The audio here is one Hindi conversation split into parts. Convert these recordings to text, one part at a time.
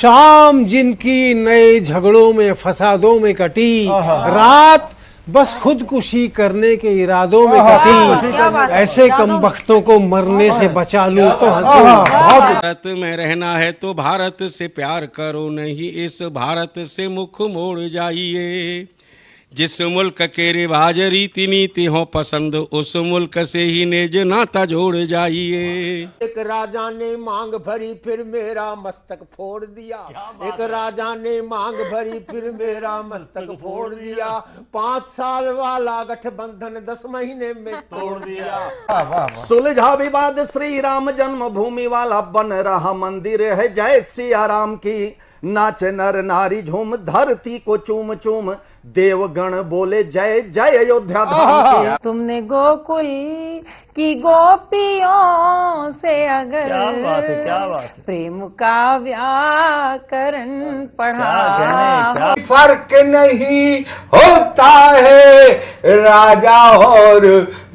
शाम जिनकी नए झगड़ों में फसादों में कटी, रात बस खुदकुशी करने के इरादों में कटी, ऐसे कमबख्तों को मरने से बचा लूं तो हंसूं। भारत में रहना है तो भारत से प्यार करो, नहीं इस भारत से मुख मोड़ जाइए। जिस मुल्क के रिवाज रीति नीति हो पसंद, उस मुल्क से ही नेज नाता जोड़ जाइए। एक राजा ने मांग भरी फिर मेरा मस्तक फोड़ दिया, एक राजा ने मांग भरी फिर मेरा मस्तक फोड़ दिया। 5 साल वाला गठबंधन 10 महीने में तोड़ दिया। सुलझा विवाद श्री राम जन्मभूमि वाला, बन रहा मंदिर है जय सिया राम की। नाच नर नारी झूम धरती को चूम चूम, देवगण बोले जय जय अयोध्या धाम की। तुमने गोकुल की गोपियों से अगर क्या बात है। प्रेम का व्याकरण पढ़ा, फर्क नहीं होता है राजा और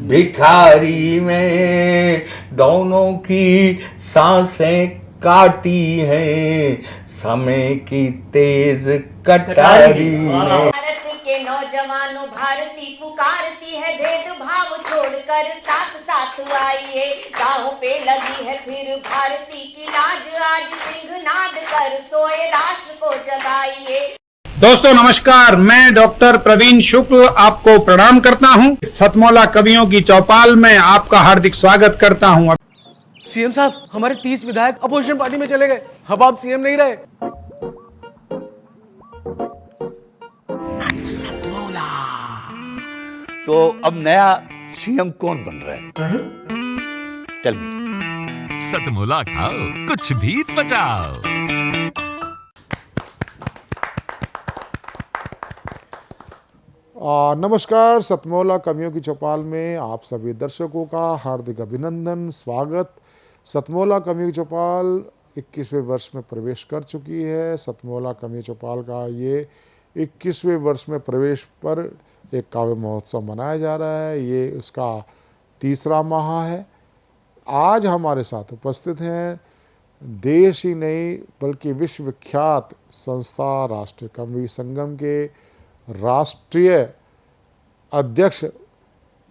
भिखारी में, दोनों की सांसें काटी हैं समय की तेज कटारी ने। भारत के नौजवानों भारती पुकारती है, भेदभाव छोड़कर साथ साथ आइए। गाँव पे लगी है फिर भारती की लाज, आज सिंहनाद कर सोए राष्ट्र को जगाइए। दोस्तों नमस्कार, मैं डॉक्टर प्रवीण शुक्ल आपको प्रणाम करता हूं। सतमौला कवियों की चौपाल में आपका हार्दिक स्वागत करता हूं। सीएम साहब, हमारे 30 विधायक अपोजिशन पार्टी में चले गए, अब आप सीएम नहीं रहे। सतमौला तो अब नया सीएम कौन बन रहा है? चल सतमौला खाओ, कुछ भी बचाओ। नमस्कार, सतमौला कवियों की चौपाल में आप सभी दर्शकों का हार्दिक अभिनंदन, स्वागत। सतमौला कवियों की चौपाल 21वें वर्ष में प्रवेश कर चुकी है। सतमौला कवियों चौपाल का ये 21वें वर्ष में प्रवेश पर एक काव्य महोत्सव मनाया जा रहा है। ये उसका तीसरा माह है। आज हमारे साथ उपस्थित हैं देश ही नहीं बल्कि विश्व विख्यात संस्था राष्ट्रीय कवि संगम के राष्ट्रीय अध्यक्ष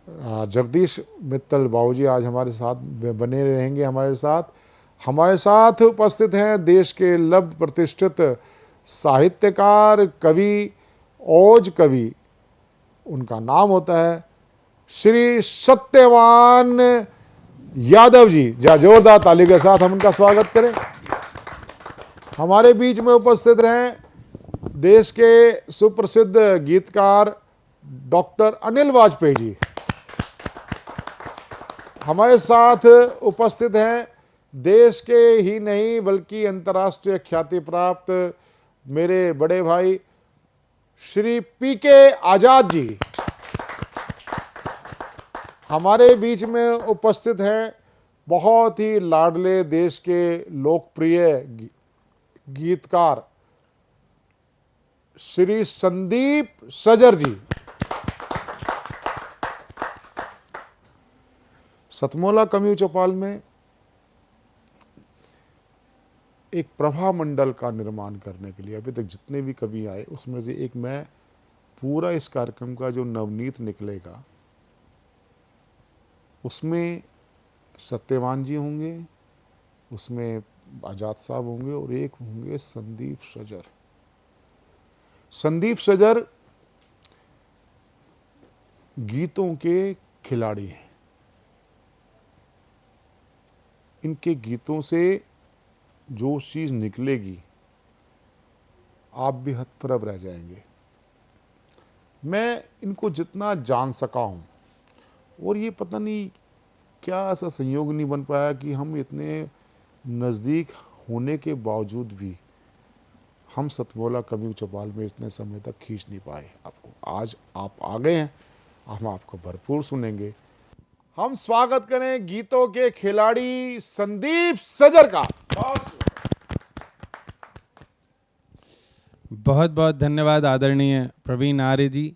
जगदीश मित्तल बाबूजी आज हमारे साथ बने रहेंगे। हमारे साथ उपस्थित हैं देश के लब्ध प्रतिष्ठित साहित्यकार, कवि, ओज कवि, उनका नाम होता है श्री सत्यवान यादव जी। जोरदार ताली के साथ हम उनका स्वागत करें। हमारे बीच में उपस्थित हैं देश के सुप्रसिद्ध गीतकार डॉक्टर अनिल वाजपेयी जी। हमारे साथ उपस्थित हैं देश के ही नहीं बल्कि अंतर्राष्ट्रीय ख्याति प्राप्त मेरे बड़े भाई श्री पीके आजाद जी। हमारे बीच में उपस्थित हैं बहुत ही लाडले देश के लोकप्रिय गीतकार श्री संदीप सजर जी। सतमौला कवियों चौपाल में एक प्रभा मंडल का निर्माण करने के लिए अभी तक जितने भी कवि आए उसमें से एक मैं पूरा इस कार्यक्रम का जो नवनीत निकलेगा उसमें सत्यवान जी होंगे, उसमें आजाद साहब होंगे और एक होंगे संदीप सजर। संदीप सजर गीतों के खिलाड़ी हैं। इनके गीतों से जो चीज निकलेगी आप भी हतप्रभ रह जाएंगे। मैं इनको जितना जान सका हूं और ये पता नहीं क्या ऐसा संयोग नहीं बन पाया कि हम इतने नज़दीक होने के बावजूद भी हम सतमौला कवियों चौपाल में इतने समय तक खींच नहीं पाए आपको। आज आप आ गए हैं, हम आपको भरपूर सुनेंगे। हम स्वागत करें गीतों के खिलाड़ी संदीप सजर का। बहुत बहुत धन्यवाद आदरणीय प्रवीण आर्य जी।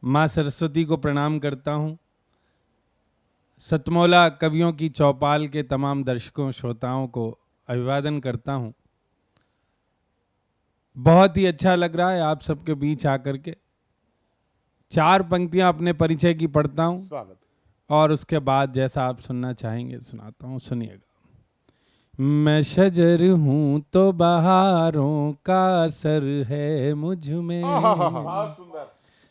माँ सरस्वती को प्रणाम करता हूँ। सतमौला कवियों की चौपाल के तमाम दर्शकों श्रोताओं को अभिवादन करता हूँ। बहुत ही अच्छा लग रहा है आप सबके बीच आकर के। 4 पंक्तियां अपने परिचय की पढ़ता हूं स्वागत। और उसके बाद जैसा आप सुनना चाहेंगे सुनाता हूं, सुनिएगा। मैं शजर हूं तो बहारों का असर है मुझ में।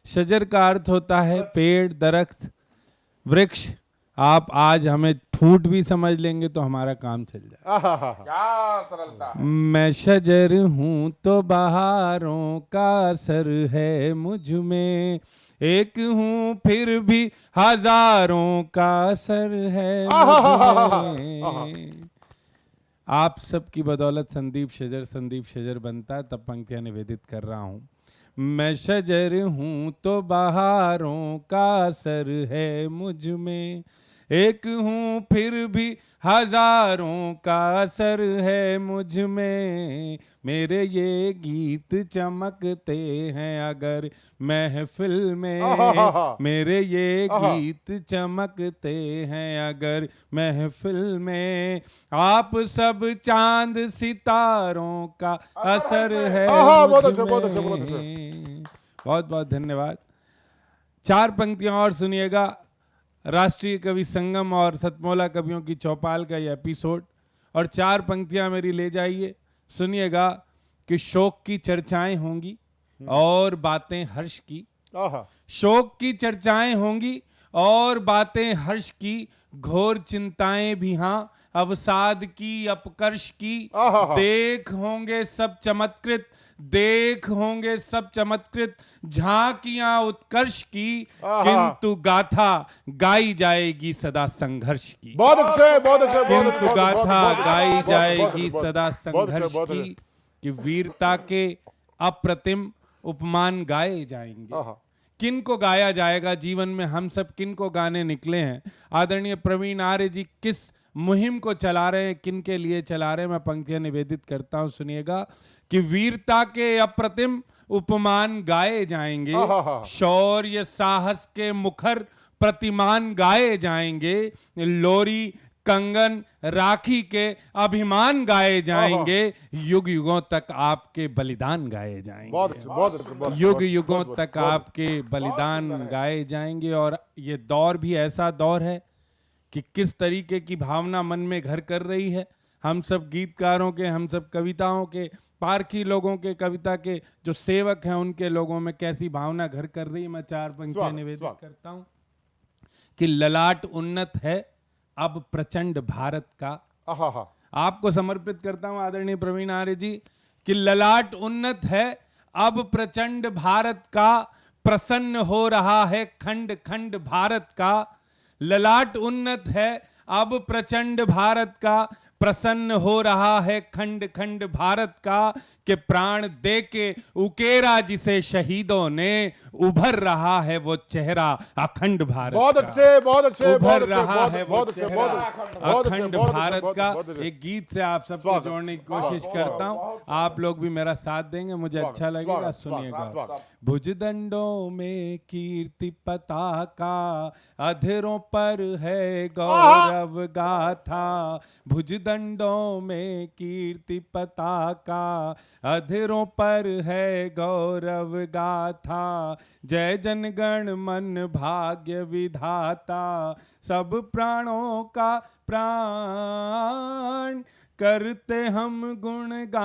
शजर का अर्थ होता है पेड़, दरख्त, वृक्ष। आप आज हमें ठूठ भी समझ लेंगे तो हमारा काम चल जाए। क्या सरलता। मैं शजर हूं तो बहारों का असर है मुझ में, एक हूं फिर भी हजारों का असर है मुझ में। आप सब की बदौलत संदीप शजर बनता है, तब पंक्तियां निवेदित कर रहा हूं। मैं शजर हूं तो बहारों का असर है मुझ में, एक हूं फिर भी हजारों का असर है मुझ में। मेरे ये गीत चमकते हैं अगर महफिल में, मेरे ये गीत चमकते हैं अगर महफिल में। आप सब चांद सितारों का असर है मुझ में। बहुत बहुत धन्यवाद। 4 पंक्तियां और सुनिएगा। राष्ट्रीय कवि संगम और सतमोला कवियों की चौपाल का ये एपिसोड, और 4 पंक्तियां मेरी ले जाइए, सुनिएगा कि शोक की चर्चाएं होंगी और बातें हर्ष की। शोक की चर्चाएं होंगी और बातें हर्ष की, घोर चिंताएं भी हाँ अवसाद की अपकर्ष की। देख होंगे सब चमत्कृत, देख होंगे सब चमत्कृत, झांकियां उत्कर्ष की, किंतु गाथा गाई जाएगी सदा संघर्ष की। बहुत अच्छे, बहुत अच्छे। किंतु गाथा गाई जाएगी सदा संघर्ष की, कि वीरता के अप्रतिम उपमान गाए जाएंगे। किन को गाया जाएगा जीवन में? हम सब किन को गाने निकले हैं? आदरणीय प्रवीण आर्य जी किस मुहिम को चला रहे हैं, किन के लिए चला रहे हैं? मैं पंक्तियां निवेदित करता हूं, सुनिएगा कि वीरता के अप्रतिम उपमान गाए जाएंगे, शौर्य साहस के मुखर प्रतिमान गाए जाएंगे, लोरी कंगन राखी के अभिमान गाए जाएंगे, युग युगों तक आपके बलिदान गाए जाएंगे। युग युगों तक आपके बलिदान गाए जाएंगे। और ये दौर भी ऐसा दौर है कि किस तरीके की भावना मन में घर कर रही है। हम सब गीतकारों के, हम सब कविताओं के, पारखी लोगों के, कविता के जो सेवक हैं उनके लोगों में कैसी भावना घर कर रही है। मैं 4 पंक्तियां निवेदित करता हूं कि ललाट उन्नत है अब प्रचंड भारत का। आपको समर्पित करता हूं आदरणीय प्रवीण आर्य जी कि ललाट उन्नत है अब प्रचंड भारत का, प्रसन्न हो रहा है खंड खंड भारत का। ललाट उन्नत है अब प्रचंड भारत का, प्रसन्न हो रहा है खंड खंड भारत का, कि प्राण दे के उकेरा जिसे शहीदों ने, उभर रहा है वो चेहरा अखंड भारत। बहुत अच्छे, बहुत अच्छे। उभर रहा है वो चेहरा अखंड भारत का। एक गीत से आप सबको जोड़ने की कोशिश करता हूं, आप लोग भी मेरा साथ देंगे, मुझे अच्छा लगेगा। सुनिएगा। भुजदंडों में कीर्ति पताका, अधरों पर है गौरव गाथा। भुजदंडों में कीर्ति पताका, अधरों पर है गौरव गाथा। जय जनगण मन भाग्य विधाता, सब प्राणों का प्राण, करते हम गुणगान,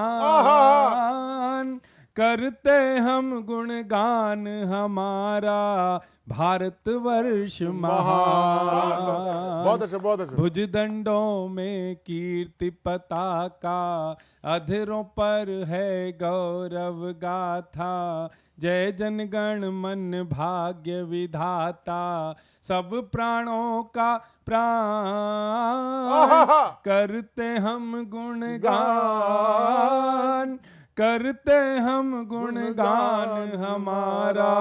करते हम गुणगान हमारा भारतवर्ष महान। बहुत अच्छे, बहुत अच्छे। भुजदंडों में कीर्ति पताका, अधरों पर है गौरव गाथा। जय जनगण मन भाग्य विधाता, सब प्राणों का प्राण, करते हम गुणगान, करते हम गुणगान हमारा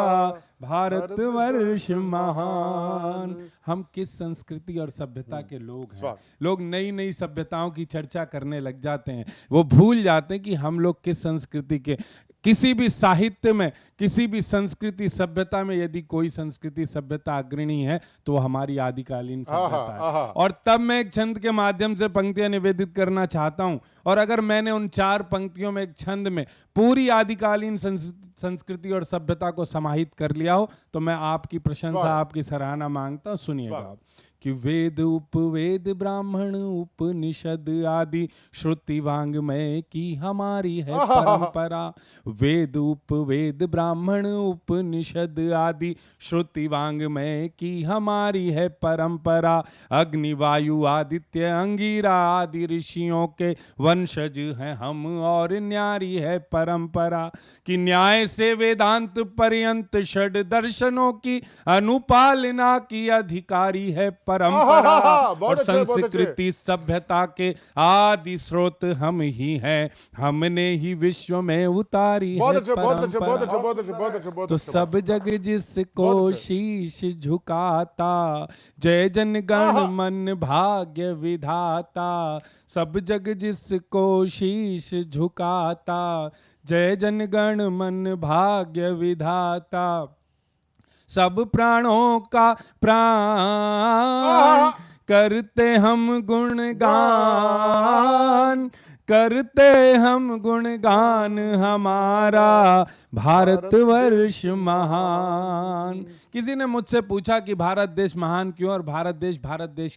भारतवर्ष महान। हम किस संस्कृति और सभ्यता के लोग हैं। लोग नई नई सभ्यताओं की चर्चा करने लग जाते हैं, वो भूल जाते हैं कि हम लोग किस संस्कृति के। किसी भी साहित्य में, किसी भी संस्कृति सभ्यता में यदि कोई संस्कृति सभ्यता अग्रणी है तो वो हमारी आदिकालीन सभ्यता है। और तब मैं एक छंद के माध्यम से पंक्तियां निवेदित करना चाहता हूं, और अगर मैंने उन 4 पंक्तियों में एक छंद में पूरी आदिकालीन संस्कृति और सभ्यता को समाहित कर लिया हो तो मैं आपकी प्रशंसा, आपकी सराहना मांगता हूं। सुनिएगा कि वेद उपवेद ब्राह्मण उपनिषद आदि श्रुति वांग्मय की हमारी है परंपरा। वेद उपवेद ब्राह्मण उपनिषद आदि श्रुति वांग्मय की हमारी है परंपरा। अग्नि वायु आदित्य अंगिरा आदि ऋषियों के वंशज हैं हम और न्यारी है परंपरा। कि न्याय से वेदांत पर्यंत षड दर्शनों की अनुपालना की अधिकारी है परंपरा। और संस्कृति सभ्यता के आदि स्रोत हम ही हैं, हमने ही विश्व में उतारी है परंपरा। तो सब जग जिसको शीश झुकाता, जय जन गण मन भाग्य विधाता। सब जग जिसको शीश झुकाता, जय जन गण मन भाग्य विधाता। सब प्राणों का प्राण करते हम गुणगान, करते हम गुणगान हमारा भारतवर्ष महान। किसी ने मुझसे पूछा कि भारत देश महान क्यों और भारत देश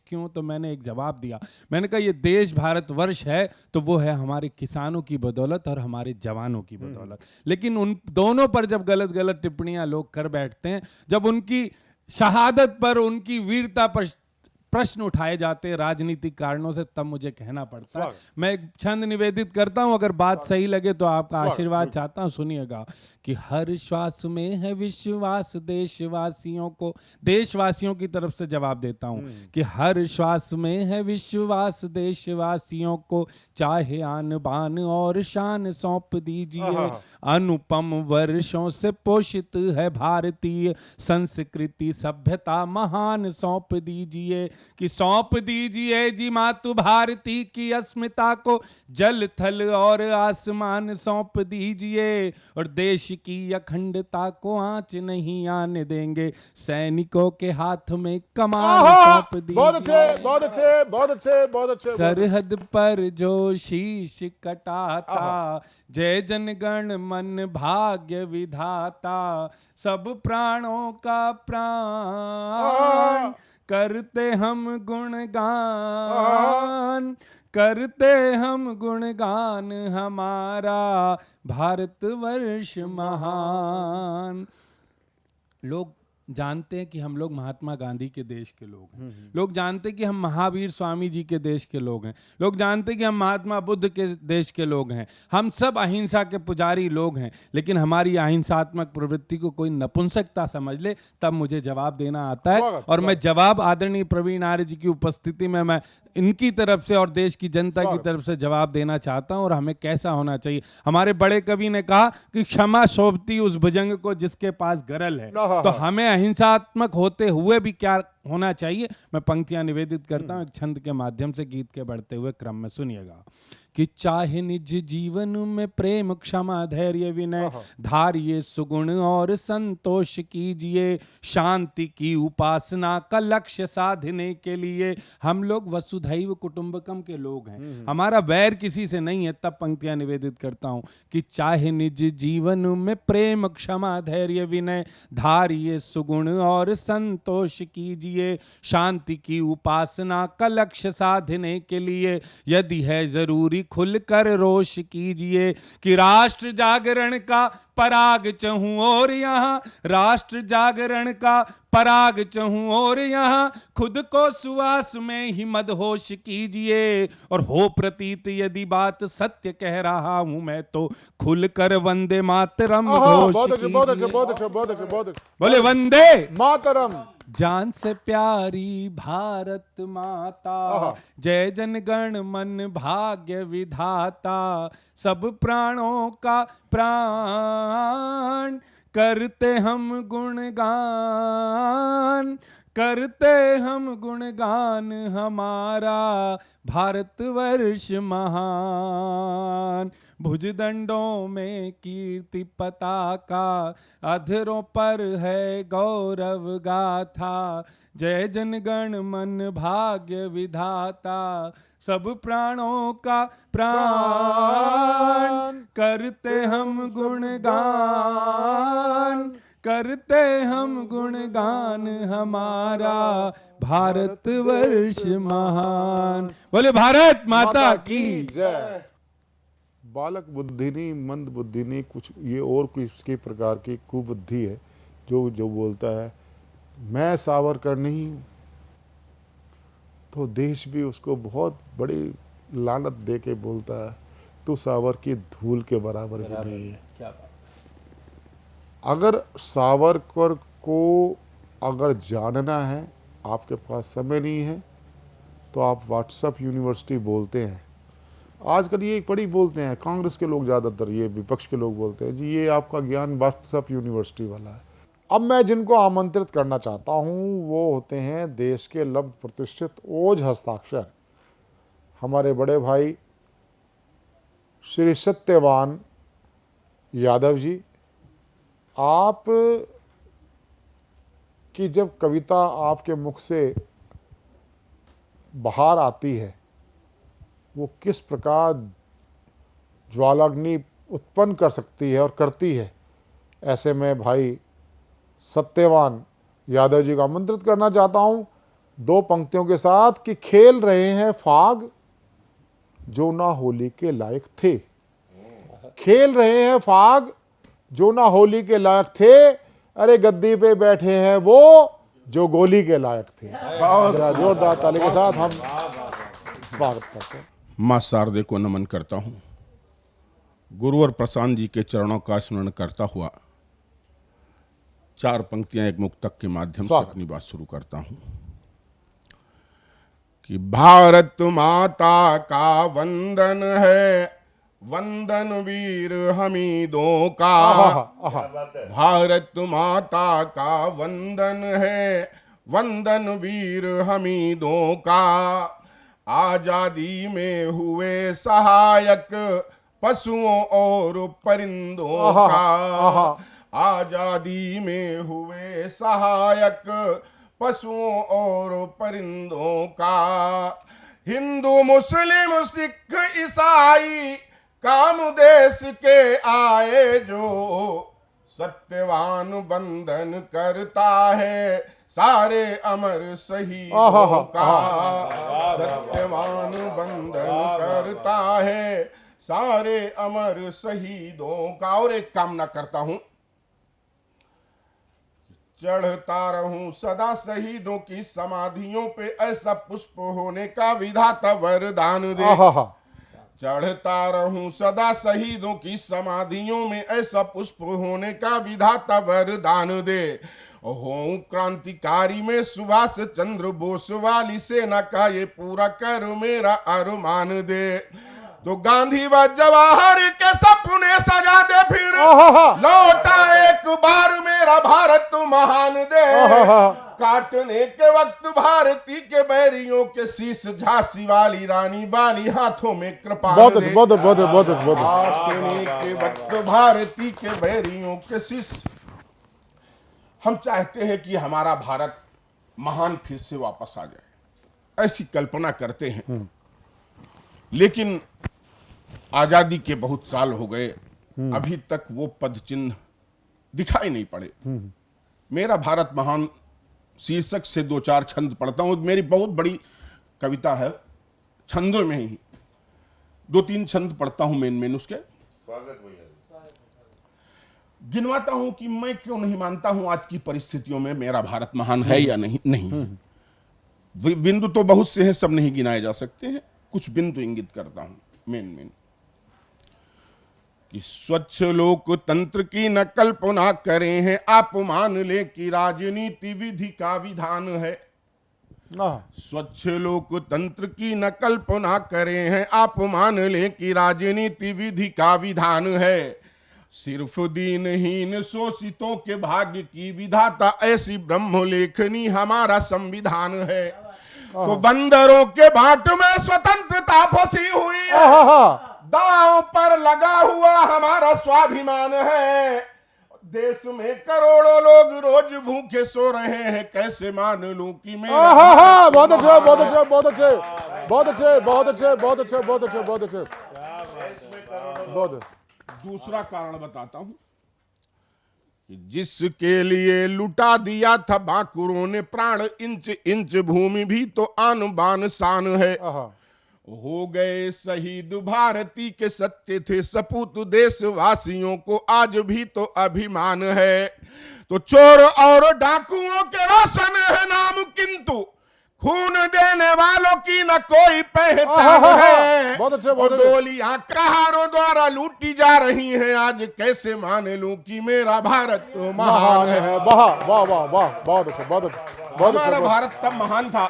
क्यों, तो मैंने एक जवाब दिया। मैंने कहा ये देश भारतवर्ष है तो वो है हमारे किसानों की बदौलत और हमारे जवानों की बदौलत। लेकिन उन दोनों पर जब गलत गलत टिप्पणियां लोग कर बैठते हैं, जब उनकी शहादत पर, उनकी वीरता पर प्रश्न उठाए जाते हैं राजनीतिक कारणों से, तब मुझे कहना पड़ता है। मैं एक छंद निवेदित करता हूं, अगर बात सही लगे तो आपका आशीर्वाद चाहता हूं। सुनिएगा कि हर श्वास में है विश्वास, देशवासियों को, देशवासियों की तरफ से जवाब देता हूं कि हर श्वास में है विश्वास, देशवासियों को चाहे आन बान और शान सौंप दीजिए। अनुपम वर्षों से पोषित है भारतीय संस्कृति सभ्यता महान सौंप दीजिए। कि सौंप दीजिए जी मातु भारती की अस्मिता को, जल थल और आसमान सौंप दीजिए। और देश की अखंडता को आंच नहीं आने देंगे, सैनिकों के हाथ में कमान सौंप दीजिए। बहुत अच्छे, बहुत अच्छे, बहुत अच्छे, बहुत अच्छे। सरहद पर जो शीश कटाता, जय जन गण मन भाग्य विधाता। सब प्राणों का प्राण करते हम गुणगान, करते हम गुणगान हमारा भारतवर्ष महान। लोग जानते हैं कि हम लोग महात्मा गांधी के देश के लोग हैं, लोग जानते हैं कि हम महावीर स्वामी जी के देश के लोग हैं, लोग जानते हैं कि हम महात्मा बुद्ध के देश के लोग हैं। हम सब अहिंसा के पुजारी लोग हैं, लेकिन हमारी अहिंसात्मक प्रवृत्ति को कोई नपुंसकता समझ ले तब मुझे जवाब देना आता है। और मैं जवाब आदरणीय प्रवीण आर्य जी की उपस्थिति में मैं इनकी तरफ से और देश की जनता की तरफ से जवाब देना चाहता हूं। और हमें कैसा होना चाहिए, हमारे बड़े कवि ने कहा कि क्षमा शोभती उस भुजंग को जिसके पास गरल है। तो हमें अहिंसात्मक होते हुए भी क्या होना चाहिए, मैं पंक्तियां निवेदित करता हूं एक छंद के माध्यम से गीत के बढ़ते हुए क्रम में। सुनिएगा कि चाहे निज जीवन में प्रेम क्षमा धैर्य विनय धारिये सुगुण और संतोष कीजिए। शांति की उपासना का लक्ष्य साधने के लिए हम लोग वसुधैव कुटुंबकम के लोग हैं, हमारा वैर किसी से नहीं है। तब पंक्तियां निवेदित करता हूं कि चाहे निज जीवन में प्रेम क्षमा धैर्य विनय धारिये सुगुण और संतोष कीजिए। शांति की उपासना का लक्ष्य साधने के लिए यदि है जरूरी खुलकर रोष कीजिए। कि राष्ट्र जागरण का पराग चहूं और यहाँ, राष्ट्र जागरण का पराग चहूं और यहाँ, खुद को सुवास में ही मदहोश कीजिए। और हो प्रतीत यदि बात सत्य कह रहा हूं मैं तो खुलकर वंदे मातरम घोष कीजिए। बहुत अच्छे, बहुत अच्छे, बहुत अच्छे, बहुत अच्छे। बोले वंदे मातरम। जान से प्यारी भारत माता, जय जन गण मन भाग्य विधाता। सब प्राणों का प्राण करते हम गुणगान, करते हम गुणगान हमारा भारतवर्ष महान। भुजदंडों में कीर्ति पताका, अधरों पर है गौरव गाथा। जय जनगण मन भाग्य विधाता, सब प्राणों का प्राण, करते हम गुणगान, करते हम गुणगान हमारा भारतवर्ष महान। बोले भारत माता की जय। बालक बुद्धि नहीं, मंद बुद्धि नहीं, कुछ ये और कुछ इसके प्रकार की कुबुद्धि है जो जो बोलता है मैं सावरकर नहीं हूँ, तो देश भी उसको बहुत बड़ी लानत दे के बोलता है तू सावर की धूल के बराबर भी नहीं है। अगर सावरकर को अगर जानना है, आपके पास समय नहीं है, तो आप व्हाट्सएप यूनिवर्सिटी बोलते हैं। आजकल ये बड़ी बोलते हैं, कांग्रेस के लोग ज़्यादातर, ये विपक्ष के लोग बोलते हैं जी ये आपका ज्ञान व्हाट्सएप यूनिवर्सिटी वाला है। अब मैं जिनको आमंत्रित करना चाहता हूँ वो होते हैं देश के लब्ध प्रतिष्ठित ओज हस्ताक्षर हमारे बड़े भाई श्री सत्यवान यादव जी। आप की जब कविता आपके मुख से बाहर आती है वो किस प्रकार ज्वालाग्नि उत्पन्न कर सकती है और करती है, ऐसे में भाई सत्यवान यादव जी को आमंत्रित करना चाहता हूं दो पंक्तियों के साथ कि खेल रहे हैं फाग जो ना होली के लायक थे। खेल रहे हैं फाग जो ना होली के लायक थे, अरे गद्दी पे बैठे हैं वो जो गोली के लायक थे। जोरदार ताली के साथ हम स्वागत करते हैं। माँ शारदे को नमन करता हूँ। गुरुवर प्रशांत जी के चरणों का स्मरण करता हुआ चार पंक्तियां एक मुक्तक के माध्यम से अपनी बात शुरू करता हूँ कि भारत माता का वंदन है, वंदन वीर हमीदों का। भारत माता का वंदन है, वंदन वीर हमीदों का। आजादी में हुए सहायक पशुओं और परिंदों का। आजादी में हुए सहायक पशुओं और परिंदों का। हिंदू मुस्लिम सिख ईसाई काम देश के आए जो, सत्यवान वंदन करता है सारे अमर शहीदों का। सत्यवान वंदन करता है सारे अमर शहीदों का। और एक कामना करता हूं, चढ़ता रहूं सदा शहीदों की समाधियों पे, ऐसा पुष्प होने का विधाता वरदान दे। चढ़ता रहूं सदा शहीदों की समाधियों में, ऐसा पुष्प होने का विधाता वरदान दे। हों क्रांतिकारी में सुभाष चंद्र बोस वाली सेना का ये पूरा कर मेरा अरमान दे। तो गांधी व जवाहर के सपने सजा दे, फिर लौटा एक बार मेरा भारत महान दे। काटने के वक्त भारती के बैरियों के शीश, झांसी वाली रानी वाली हाथों में कृपाण दे। काटने के वक्त भारती के बैरियों के शीश। हम चाहते हैं कि हमारा भारत महान फिर से वापस आ जाए, ऐसी कल्पना करते हैं। लेकिन आजादी के बहुत साल हो गए, अभी तक वो पद चिन्ह दिखाई नहीं पड़े। मेरा भारत महान शीर्षक से दो चार छंद पढ़ता हूं। मेरी बहुत बड़ी कविता है, छंदों में ही दो तीन छंद पढ़ता हूं मेन उसके। गिनवाता हूं कि मैं क्यों नहीं मानता हूं आज की परिस्थितियों में मेरा भारत महान है या नहीं। बिंदु तो बहुत से हैं, सब नहीं गिनाए जा सकते हैं, कुछ बिंदु इंगित करता हूं मेन कि स्वच्छ लोकतंत्र की न कल्पना करें हैं आप, मान ले कि राजनीति विधि का विधान है। स्वच्छ लोकतंत्र की न कल्पना करें हैं आप, मान ले कि राजनीति विधि का विधान है। सिर्फ दीनहीन शोषितों के भाग्य की विधाता ऐसी ब्रह्मलेखनी हमारा संविधान है। तो बंदरों के बाट में स्वतंत्रता फंसी हुई है, दांव पर लगा हुआ हमारा स्वाभिमान है। देश में करोड़ों लोग रोज भूखे सो रहे हैं, कैसे मान लूं कि मैं बहुत अच्छे, बहुत अच्छे, बहुत अच्छे, बहुत अच्छे, बहुत अच्छे, बहुत अच्छे, बहुत अच्छे, बहुत अच्छे, बहुत। दूसरा कारण बताता हूं कि जिसके लिए लुटा दिया था बाकुरों ने प्राण, इंच इंच भूमि भी तो आन बान शान है। हो गए शहीद भारती के सत्य थे सपूत, देशवासियों को आज भी तो अभिमान है। तो चोर और डाकुओं के रोशन है नाम, किंतु खून देने वालों की न कोई पहचान है। बहुत अच्छे, बहुत डोलियां कहारों द्वारा लूटी जा रही हैं, आज कैसे मान लूं कि मेरा भारत तो महान है। वाह वाह वाह वाह, बहुत अच्छा, बहुत अच्छा। हमारा भारत तब महान था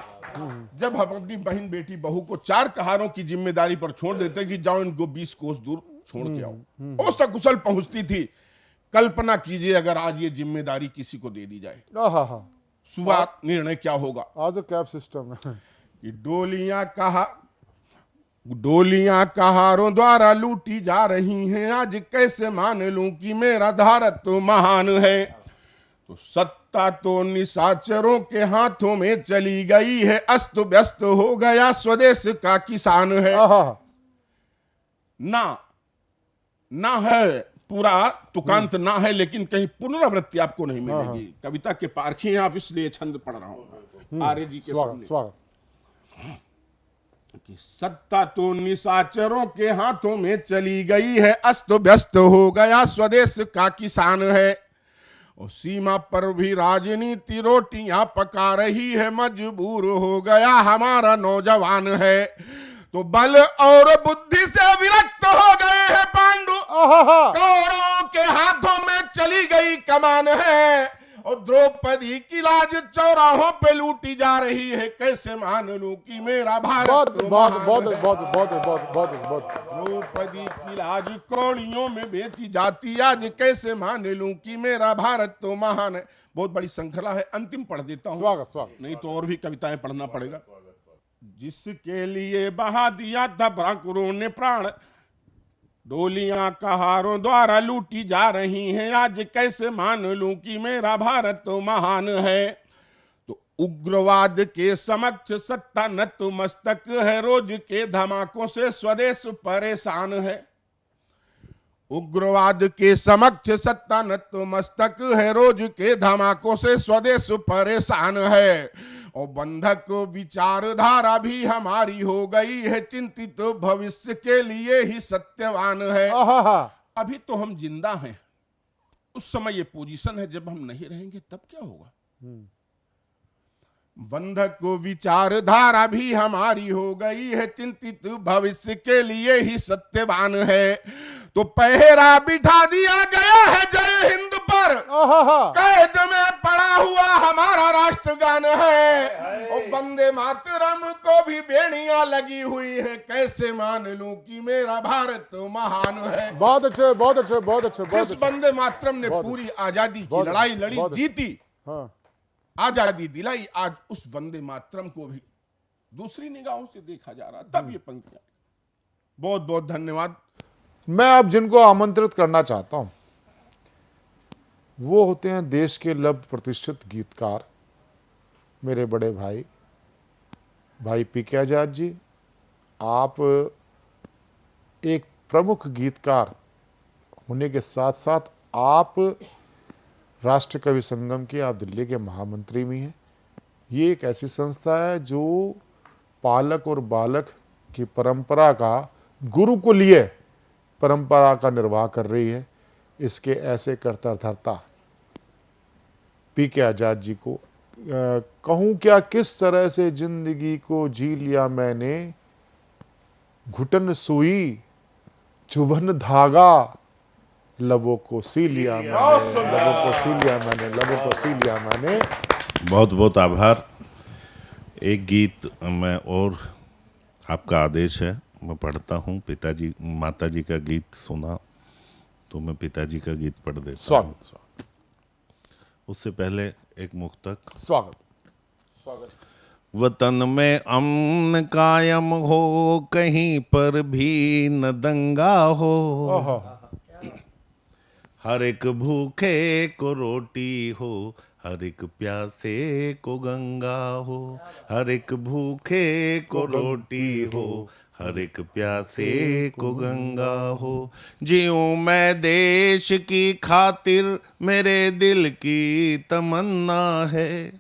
जब हम अपनी बहन बेटी बहू को 4 कहारों की जिम्मेदारी पर छोड़ देते कि जाओ इनको 20 कोस दूर छोड़ के आओ, वो सकुशल पहुंचती थी। कल्पना कीजिए अगर आज ये जिम्मेदारी किसी को दे दी जाए, सुबह निर्णय क्या होगा। आज तो कैब सिस्टम है कि डोलियां कहारों द्वारा लूटी जा रही हैं, आज कैसे मान लूं कि मेरा भारत तो महान है। तो सत्ता तो निशाचरों के हाथों में चली गई है, अस्त व्यस्त हो गया स्वदेश का किसान है। ना है पूरा तुकांत ना है, लेकिन कहीं पुनरावृत्ति आपको नहीं मिलेगी। कविता के पारखी हैं आप, इसलिए छंद पढ़ रहा हूं आर्य जी के सामने। कि सत्ता तो निशाचरों के हाथों में चली गई है, अस्त व्यस्त हो गया स्वदेश का किसान है। और सीमा पर भी राजनीति रोटियां पका रही है, मजबूर हो गया हमारा नौजवान है। तो बल और बुद्धि से विरक्त हो गए हैं पांडु, कौरवों के हाथों में चली गई कमान है। और द्रौपदी की लाज चौराहों पे लूटी जा रही है, कैसे मान लूं कि मेरा भारत द्रौपदी की लाज कौड़ियों में बेची जाती, आज कैसे मान लूं कि मेरा भारत तो महान है। बहुत बड़ी श्रृंखला है, अंतिम पढ़ देता हूं, स्वागत नहीं तो और भी कविताएं पढ़ना पड़ेगा। जिसके लिए बहा दिया था बाकुरों ने प्राण, डोलियां कहारों द्वारा लूटी जा रही हैं, आज कैसे मान लूं कि मेरा भारत तो महान है। तो उग्रवाद के समक्ष सत्ता नतमस्तक है, रोज के धमाकों से स्वदेश परेशान है। उग्रवाद के समक्ष सत्ता नतमस्तक है, रोज के धमाकों से स्वदेश परेशान है। और बंधक विचारधारा भी हमारी हो गई है, चिंतित भविष्य के लिए ही सत्यवान है। अभी तो हम जिंदा हैं, उस समय ये पोजीशन है, जब हम नहीं रहेंगे तब क्या होगा। बंधक विचारधारा भी हमारी हो गई है, चिंतित भविष्य के लिए ही सत्यवान है। तो पहरा बिठा दिया गया है जय हिंद पर, कैद में पड़ा हुआ हमारा राष्ट्रगान है। और वंदे मातरम को भी बेड़ियां लगी हुई है, कैसे मान लूं कि मेरा भारत महान है। बहुत अच्छे, बहुत अच्छे, बहुत अच्छे। जिस वंदे मातरम ने पूरी आजादी की लड़ाई लड़ी, जीती, आजादी दिलाई, आज उस वंदे मातरम को भी दूसरी निगाहों से देखा जा रहा, तब ये पंक्तियां। बहुत बहुत धन्यवाद। मैं अब जिनको आमंत्रित करना चाहता हूं वो होते हैं देश के लब्ध प्रतिष्ठित गीतकार, मेरे बड़े भाई पीके आजाद जी। आप एक प्रमुख गीतकार होने के साथ साथ आप राष्ट्र कवि संगम के, आप दिल्ली के महामंत्री भी हैं। ये एक ऐसी संस्था है जो पालक और बालक की परंपरा का, गुरुकुलीय परंपरा का निर्वाह कर रही है। इसके ऐसे कर्ता धर्ता पीके आजाद जी को कहूँ क्या, किस तरह से जिंदगी को जी लिया मैंने, घुटन सुई चुभन धागा, लबों को सी लिया मैंने, लबों को सी लिया मैंने, लबों को सी लिया मैंने। बहुत बहुत आभार। एक गीत मैं और, आपका आदेश है, मैं पढ़ता हूँ। पिताजी माताजी का गीत सुना तो मैं पिताजी का गीत पढ़ देता हूँ। स्वागत। उससे पहले एक मुक्तक। स्वागत। वतन में अमन कायम हो, कहीं पर भी न दंगा हो। हर एक भूखे को रोटी हो, हर एक प्यासे को गंगा हो। हर एक भूखे को रोटी हो, हर एक प्यासे को गंगा हो। जीऊं मैं देश की खातिर, मेरे दिल की तमन्ना है।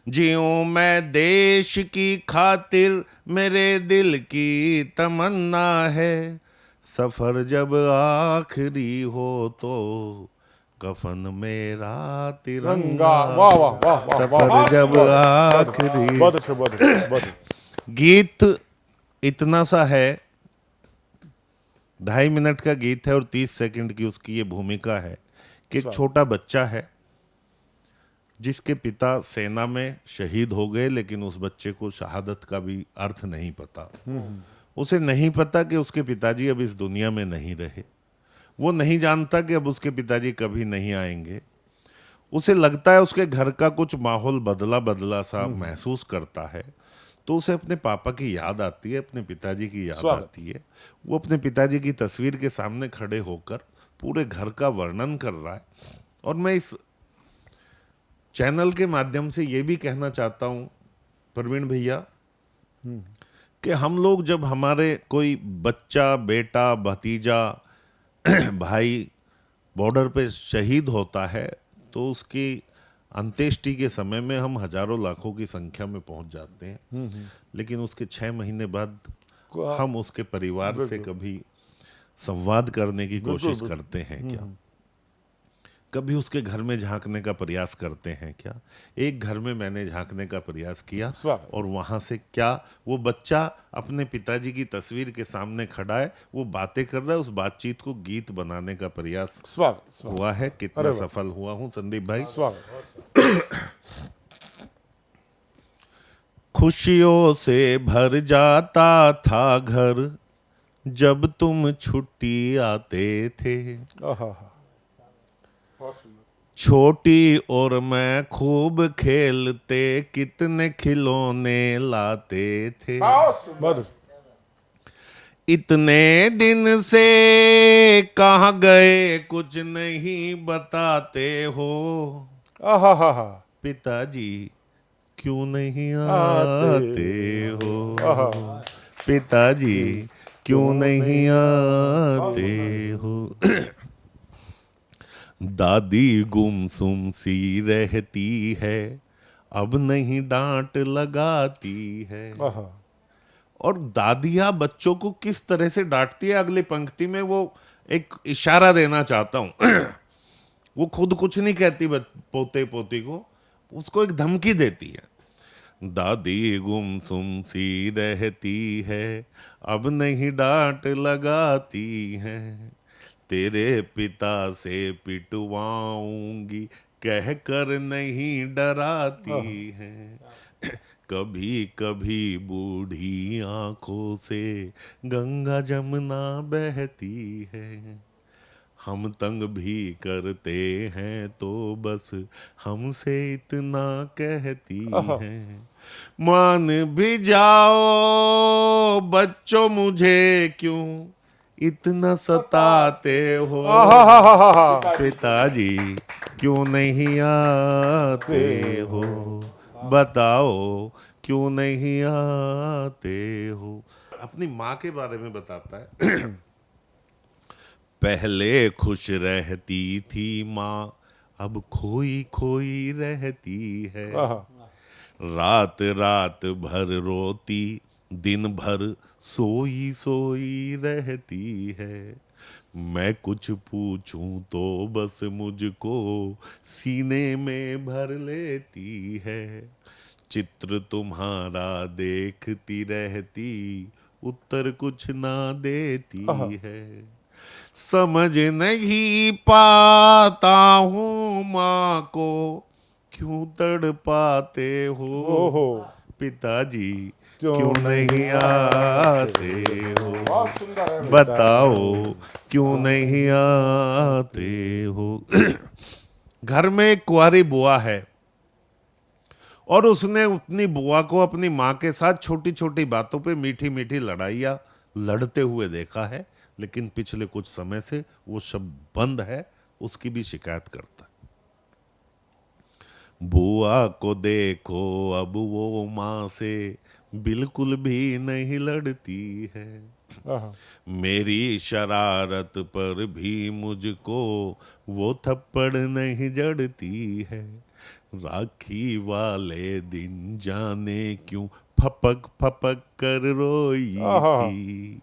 जीऊं मैं देश की खातिर, मेरे दिल की तमन्ना है। सफर जब आखिरी हो तो कफन मेरा तिरंगा। वाह वाह वाह वाह। सफर जब आखिरी। बहुत अच्छा, बहुत अच्छा, बहुत अच्छा। गीत इतना सा है, 2.5 मिनट का गीत है और 30 सेकंड की उसकी ये भूमिका है कि एक छोटा बच्चा है जिसके पिता सेना में शहीद हो गए, लेकिन उस बच्चे को शहादत का भी अर्थ नहीं पता। उसे नहीं पता कि उसके पिताजी अब इस दुनिया में नहीं रहे। वो नहीं जानता कि अब उसके पिताजी कभी नहीं आएंगे। उसे लगता है उसके घर का कुछ माहौल बदला बदला सा महसूस करता है, तो उसे अपने पापा की याद आती है, अपने पिताजी की याद आती है। वो अपने पिताजी की तस्वीर के सामने खड़े होकर पूरे घर का वर्णन कर रहा है। और मैं इस चैनल के माध्यम से ये भी कहना चाहता हूँ प्रवीण भैया कि हम लोग जब हमारे कोई बच्चा, बेटा, भतीजा, भाई बॉर्डर पे शहीद होता है तो उसकी अंत्येष्टि के समय में हम हजारों लाखों की संख्या में पहुंच जाते हैं, लेकिन उसके 6 महीने बाद हम उसके परिवार से कभी संवाद करने की कोशिश करते हैं क्या? कभी उसके घर में झांकने का प्रयास करते हैं क्या? एक घर में मैंने झांकने का प्रयास किया और वहां से क्या वो बच्चा अपने पिताजी की तस्वीर के सामने खड़ा है, वो बातें कर रहा है, उस बातचीत को गीत बनाने का प्रयास हुआ है। कितना सफल हुआ हूं संदीप भाई? खुशियों से भर जाता था घर जब तुम छुट्टी आते थे। छोटी और मैं खूब खेलते, कितने खिलौने लाते थे। इतने दिन से कहाँ गए कुछ नहीं बताते हो। पिताजी क्यों नहीं आते हो? पिताजी क्यों नहीं आते हो? दादी गुमसुम सी रहती है, अब नहीं डांट लगाती है। और दादियाँ बच्चों को किस तरह से डांटती है, अगली पंक्ति में वो एक इशारा देना चाहता हूं। वो खुद कुछ नहीं कहती पोते पोती को, उसको एक धमकी देती है। दादी गुमसुम सी रहती है, अब नहीं डांट लगाती है। तेरे पिता से पिटवाऊंगी, कह कर नहीं डराती है। कभी कभी बूढ़ी आंखों से गंगा जमुना बहती है। हम तंग भी करते हैं तो बस हमसे इतना कहती है। मान भी जाओ बच्चों, मुझे क्यों इतना सताते हो। पिताजी क्यों नहीं आते हो? बताओ क्यों नहीं आते हो? अपनी माँ के बारे में बताता है। पहले खुश रहती थी माँ, अब खोई खोई रहती है। रात रात भर रोती, दिन भर सोई सोई रहती है। मैं कुछ पूछूं तो बस मुझको सीने में भर लेती है। चित्र तुम्हारा देखती रहती, उत्तर कुछ ना देती है। समझ नहीं पाता हूँ माँ को क्यों तड़पाते हो। पिताजी क्यों नहीं आते हो? बताओ क्यों नहीं आते हो? घर में एक कुंवारी बुआ है और उसने अपनी बुआ को अपनी माँ के साथ छोटी छोटी बातों पे मीठी मीठी लड़ाइयाँ लड़ते हुए देखा है, लेकिन पिछले कुछ समय से वो शब्द बंद है, उसकी भी शिकायत करता है। बुआ को देखो अब वो माँ से बिल्कुल भी नहीं लड़ती है, मेरी शरारत पर भी मुझको वो थप्पड़ नहीं जड़ती है, राखी वाले दिन जाने क्यों फपक फपक कर रोई थी,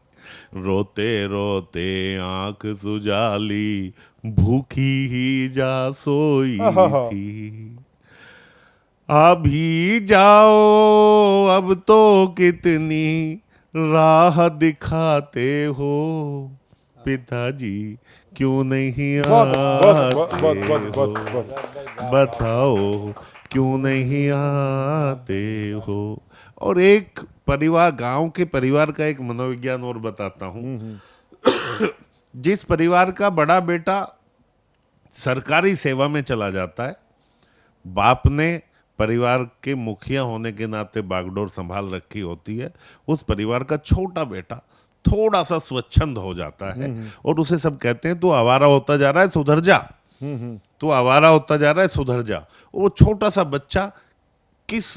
रोते रोते आंख सुजाली भूखी ही जा सोई थी, अभी जाओ अब तो कितनी राह दिखाते हो, पिताजी क्यों नहीं आते हो, बताओ क्यों नहीं आते हो। और एक परिवार, गांव के परिवार का एक मनोविज्ञान और बताता हूँ। जिस परिवार का बड़ा बेटा सरकारी सेवा में चला जाता है, बाप ने परिवार के मुखिया होने के नाते बागडोर संभाल रखी होती है, उस परिवार का छोटा बेटा थोड़ा सा स्वच्छंद हो जाता है और उसे सब कहते हैं तू आवारा होता जा रहा है, सुधर जा, तू आवारा होता जा रहा है, सुधर जा। वो छोटा सा बच्चा किस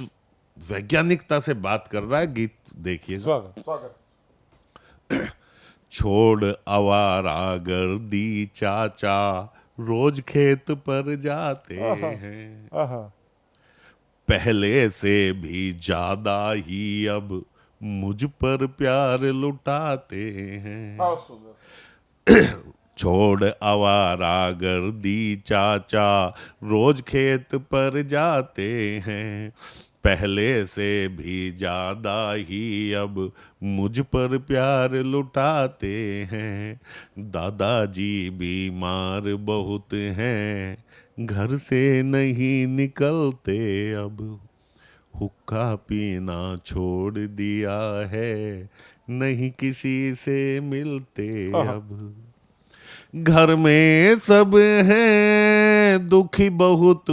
वैज्ञानिकता से बात कर रहा है, गीत देखिएगा। छोड़ आवारा गर्दी चाचा रोज खेत पर जाते हैं, पहले से भी ज्यादा ही अब मुझ पर प्यार लुटाते हैं, छोड़ आवारा गर्दी चाचा रोज खेत पर जाते हैं, पहले से भी ज्यादा ही अब मुझ पर प्यार लुटाते हैं, दादाजी बीमार बहुत हैं, घर से नहीं निकलते अब, हुक्का पीना छोड़ दिया है, नहीं किसी से मिलते अब, घर में सब हैं दुखी बहुत,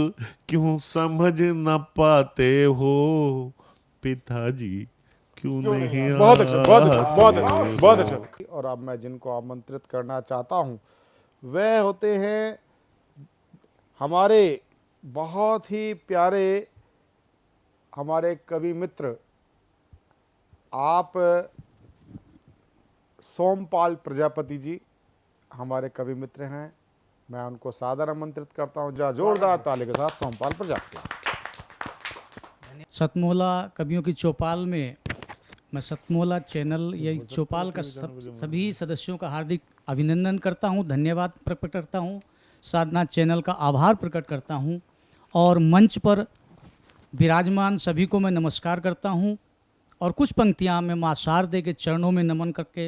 क्यों समझ न पाते हो, पिताजी क्यों नहीं बहुत अच्छा, बहुत अच्छा, बहुत अच्छा, बहुत अच्छा। और अब मैं जिनको आमंत्रित करना चाहता हूँ वह होते हैं हमारे बहुत ही प्यारे हमारे कवि मित्र, आप सोमपाल प्रजापति जी हमारे कवि मित्र हैं। मैं उनको सादर आमंत्रित करता हूं। जरा जोरदार ताली के साथ सोमपाल प्रजापति। सतमोला कवियों की चौपाल में मैं सतमोला चैनल या चौपाल का सभी सदस्यों का हार्दिक अभिनंदन करता हूं, धन्यवाद प्रकट करता हूं, साधना चैनल का आभार प्रकट करता हूं और मंच पर विराजमान सभी को मैं नमस्कार करता हूं और कुछ पंक्तियां मैं माँ शारदे के चरणों में नमन करके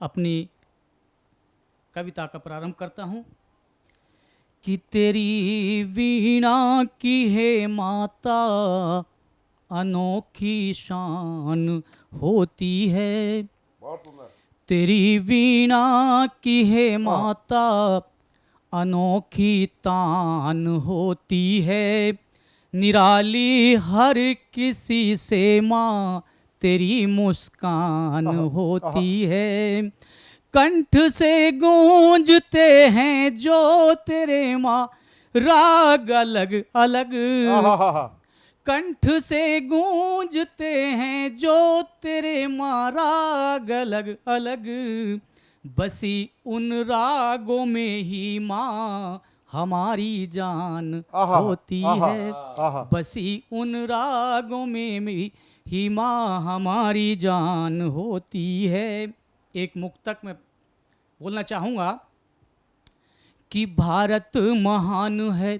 अपनी कविता का प्रारंभ करता हूं कि तेरी वीणा की है माता अनोखी शान होती है, तेरी वीणा की है माता अनोखी तान होती है, निराली हर किसी से माँ तेरी मुस्कान होती है, कंठ से गूंजते हैं जो तेरे माँ राग अलग अलग, कंठ से गूंजते हैं जो तेरे माँ राग अलग अलग, बसी उन रागों में ही माँ हमारी जान होती है, बसी उन रागों में ही माँ हमारी जान होती है। एक मुक्तक में बोलना चाहूँगा कि भारत महान है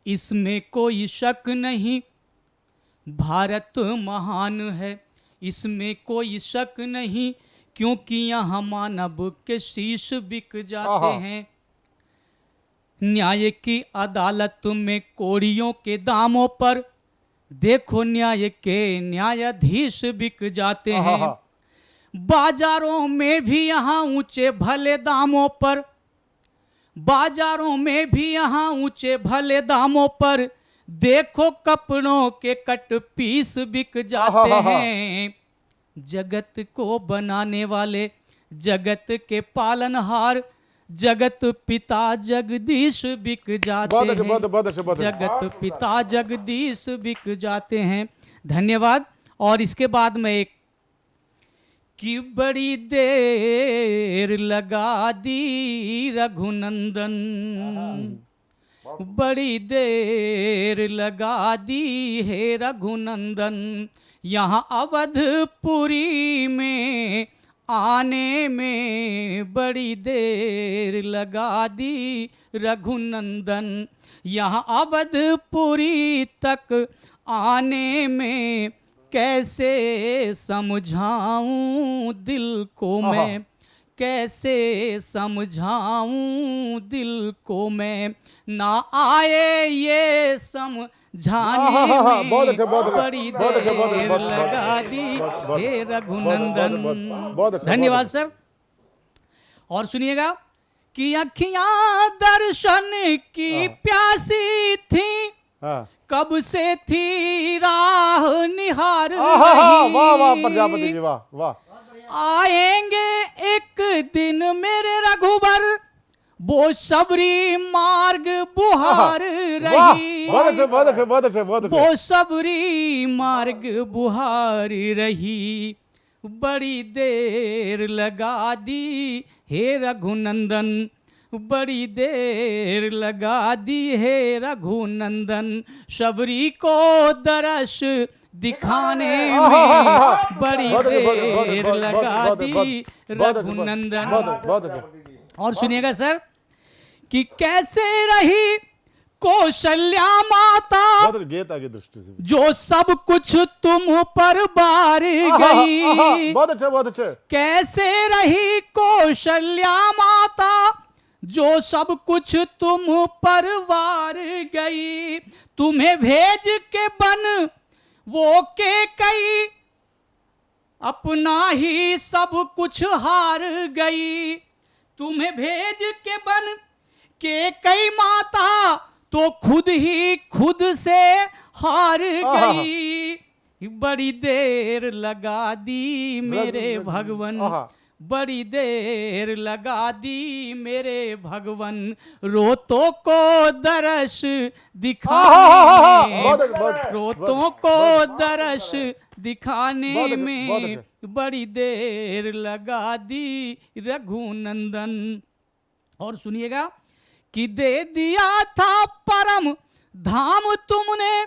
इसमें कोई शक नहीं, भारत महान है इसमें कोई शक नहीं, क्योंकि यहाँ मानव के शीश बिक जाते हैं, न्याय की अदालत में कोड़ियों के दामों पर देखो न्याय के न्यायाधीश बिक जाते हैं, बाजारों में भी यहाँ ऊंचे भले दामों पर, बाजारों में भी यहाँ ऊंचे भले दामों पर देखो कपड़ों के कट पीस बिक जाते हैं, जगत को बनाने वाले जगत के पालनहार जगत पिता जगदीश बिक जाते हैं, जगत पिता जगदीश बिक जाते हैं। धन्यवाद। और इसके बाद में एक कि बड़ी देर लगा दी रघुनंदन, बड़ी देर लगा दी है रघुनंदन, यहाँ अवधपुरी में आने में बड़ी देर लगा दी रघुनंदन, यहाँ अवधपुरी तक आने में कैसे समझाऊं दिल को मैं, कैसे समझाऊं दिल को मैं, ना आए ये समझाने में बड़ी देर लगा दी हे रघुनंदन। धन्यवाद सर। और सुनिएगा कि अखियां दर्शन की प्यासी थी, कब से थी राह निहार रही, वाह वाह प्रजापति जी, वाह वाह। आएंगे एक दिन मेरे रघुबर, वो सबरी मार्ग बुहार रही, वो सबरी मार्ग बुहार रही, बड़ी देर लगा दी हे रघुनंदन, बड़ी देर लगा दी है रघुनंदन, सबरी को दरस दिखाने में बड़ी देर लगा दी रघुनंदन। और सुनिएगा सर कि कैसे रही कौशल्या माता, जो सब कुछ तुम पर बार गई, कैसे रही कौशल्या माता, जो सब कुछ तुम पर वार गई, तुम्हें भेज के बन वो के कई, अपना ही सब कुछ हार गई, तुम्हें भेज के बन के कई माता, तो खुद ही खुद से हार गई, बड़ी देर लगा दी मेरे भगवन, बड़ी देर लगा दी मेरे भगवन, रोतों को दरस दिखाने, रोतों को दरस दिखाने में बड़ी देर लगा दी रघुनंदन। और सुनिएगा कि दे दिया था परम धाम तुमने,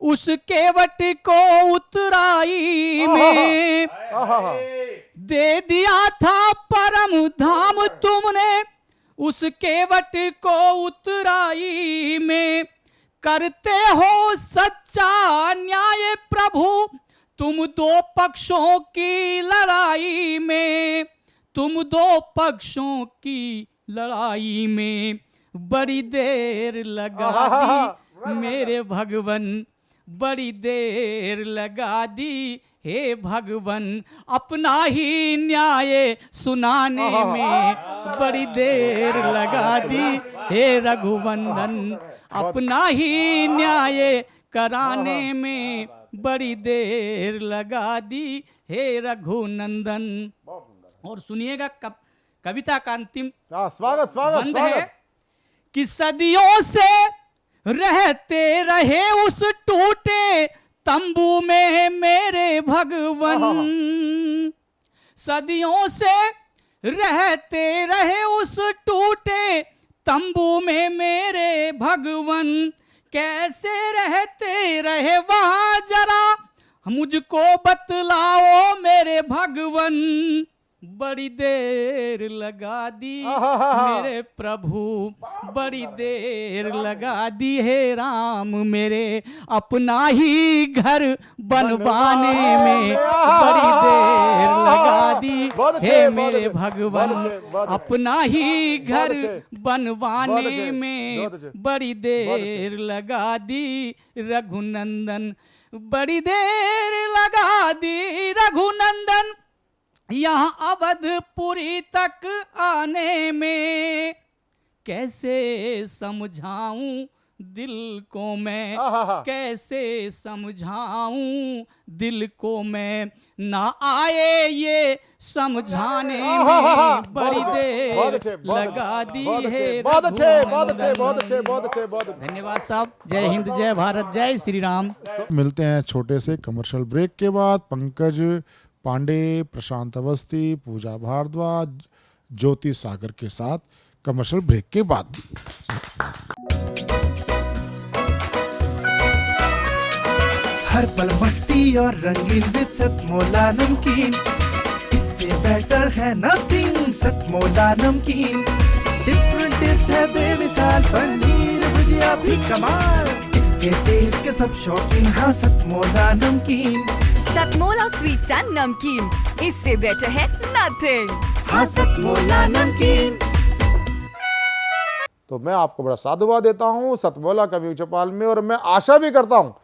उस केवट को उतराई में, दे दिया था परम धाम तुमने, उस केवट को उतराई में, करते हो सच्चा न्याय प्रभु तुम दो पक्षों की लड़ाई में, तुम दो पक्षों की लड़ाई में बड़ी देर लगा दी मेरे भगवन, बड़ी देर लगा दी हे भगवन, अपना ही न्याय सुनाने में बड़ी देर लगा दी हे रघुवंदन, अपना ही न्याय कराने में बड़ी देर लगा दी हे रघुनंदन। और सुनिएगा कविता का अंतिम स्वागत बंद है कि सदियों से रहते रहे उस टूटे तंबू में मेरे भगवन, सदियों से रहते रहे उस टूटे तंबू में मेरे भगवन, कैसे रहते रहे वहां जरा मुझको बतलाओ मेरे भगवन, बड़ी देर लगा दी मेरे प्रभु, बड़ी देर लगा दी है राम मेरे, अपना ही घर बनवाने में बड़ी देर लगा दी है मेरे भगवन, अपना ही घर बनवाने में बड़ी देर लगा दी रघुनंदन, बड़ी देर लगा दी रघुनंदन, यहाँ अवधपुरी तक आने में कैसे समझाऊं दिल को मैं कैसे समझाऊं, दिल को मैं ना आए ये समझाने में बड़ी देर लगा दी है। बहुत अच्छे, बहुत अच्छे, बहुत अच्छे, बहुत अच्छे, बहुत अच्छे। धन्यवाद साहब। जय हिंद, जय भारत, जय श्री राम। मिलते हैं छोटे से कमर्शियल ब्रेक के बाद। पंकज पांडे, प्रशांत अवस्थी, पूजा भारद्वाज, ज्योति सागर के साथ कमर्शियल ब्रेक के बाद। हर पल मस्ती और रंगीन विद सतमोला नमकीन, इससे बेटर है नथिंग। सतमोला नमकीन डिफरेंट टेस्ट है बेमिसाल, पनीर भुजिया भी कमाल, इसके टेस्ट के सब शौकीन। हाँ सतमोला नमकीन, सतमोला स्वीट्स एंड नमकीन, इससे बेटर है नथिंग। हाँ सतमोला नमकीन। तो मैं आपको बड़ा साधुवाद देता हूँ सतमोला कवि चौपाल में, और मैं आशा भी करता हूँ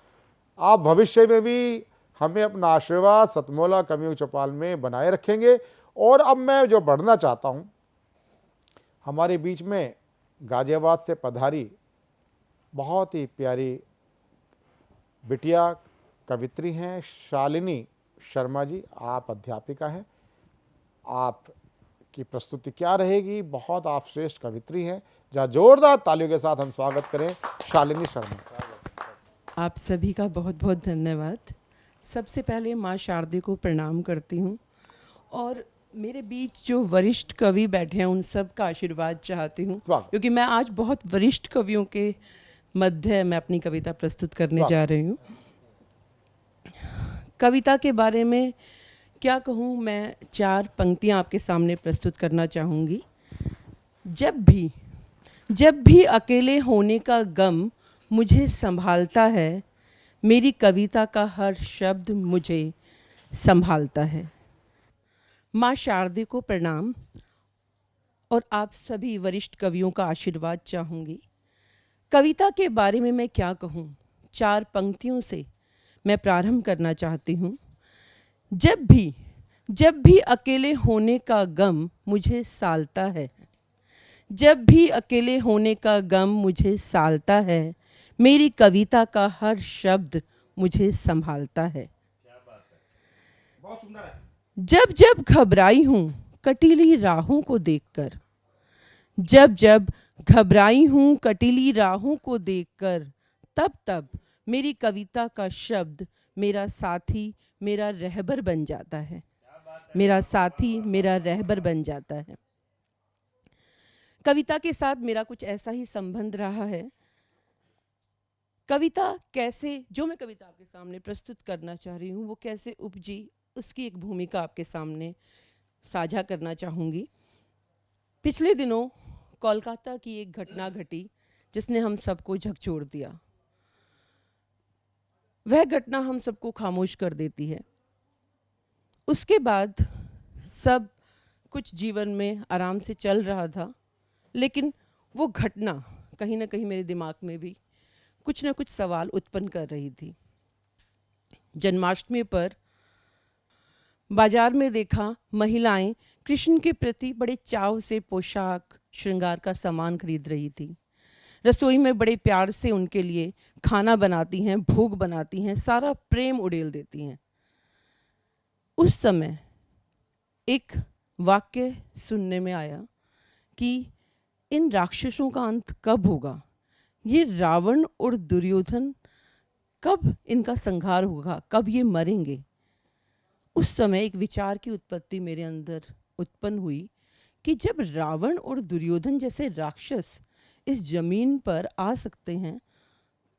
आप भविष्य में भी हमें अपना आशीर्वाद सतमोला कवि चौपाल में बनाए रखेंगे। और अब मैं जो बढ़ना चाहता हूँ, हमारे बीच में गाजियाबाद से पधारी बहुत ही प्यारी बिटिया कवित्री हैं शालिनी शर्मा जी। आप अध्यापिका हैं, आपकी प्रस्तुति क्या रहेगी? बहुत आप श्रेष्ठ कवित्री हैं। जहाँ जोरदार तालियों के साथ हम स्वागत करें शालिनी शर्मा। आप सभी का बहुत बहुत धन्यवाद। सबसे पहले माँ शारदे को प्रणाम करती हूँ, और मेरे बीच जो वरिष्ठ कवि बैठे हैं उन सब का आशीर्वाद चाहती हूँ, क्योंकि मैं आज बहुत वरिष्ठ कवियों के मध्य मैं अपनी कविता प्रस्तुत करने जा रही हूँ। कविता के बारे में क्या कहूँ, मैं 4 पंक्तियाँ आपके सामने प्रस्तुत करना चाहूँगी। जब भी अकेले होने का गम मुझे संभालता है, मेरी कविता का हर शब्द मुझे संभालता है। माँ शारदे को प्रणाम, और आप सभी वरिष्ठ कवियों का आशीर्वाद चाहूँगी। कविता के बारे में मैं क्या कहूँ, 4 पंक्तियों से मैं प्रारंभ करना चाहती हूँ। जब भी अकेले होने का गम मुझे सालता है, जब भी अकेले होने का गम मुझे सालता है, मेरी कविता का हर शब्द मुझे संभालता है। जब घबराई हूँ कटीली राहों को देखकर, जब घबराई हूँ कटीली राहों को देखकर, तब मेरी कविता का शब्द मेरा साथी, मेरा रहबर बन जाता है। मेरा साथी, मेरा रहबर बन जाता है। कविता के साथ मेरा कुछ ऐसा ही संबंध रहा है। कविता कैसे, जो मैं कविता आपके सामने प्रस्तुत करना चाह रही हूँ वो कैसे उपजी, उसकी एक भूमिका आपके सामने साझा करना चाहूँगी। पिछले दिनों कोलकाता की एक घटना घटी जिसने हम सबको झकझोर दिया। वह घटना हम सबको खामोश कर देती है। उसके बाद सब कुछ जीवन में आराम से चल रहा था, लेकिन वो घटना कहीं ना कहीं मेरे दिमाग में भी कुछ ना कुछ सवाल उत्पन्न कर रही थी। जन्माष्टमी पर बाजार में देखा महिलाएं कृष्ण के प्रति बड़े चाव से पोशाक श्रृंगार का सामान खरीद रही थी। रसोई में बड़े प्यार से उनके लिए खाना बनाती हैं, भोग बनाती हैं, सारा प्रेम उड़ेल देती हैं। उस समय एक वाक्य सुनने में आया कि इन राक्षसों का अंत कब होगा, ये रावण और दुर्योधन कब इनका संहार होगा, कब ये मरेंगे। उस समय एक विचार की उत्पत्ति मेरे अंदर उत्पन्न हुई कि जब रावण और दुर्योधन जैसे राक्षस इस जमीन पर आ सकते हैं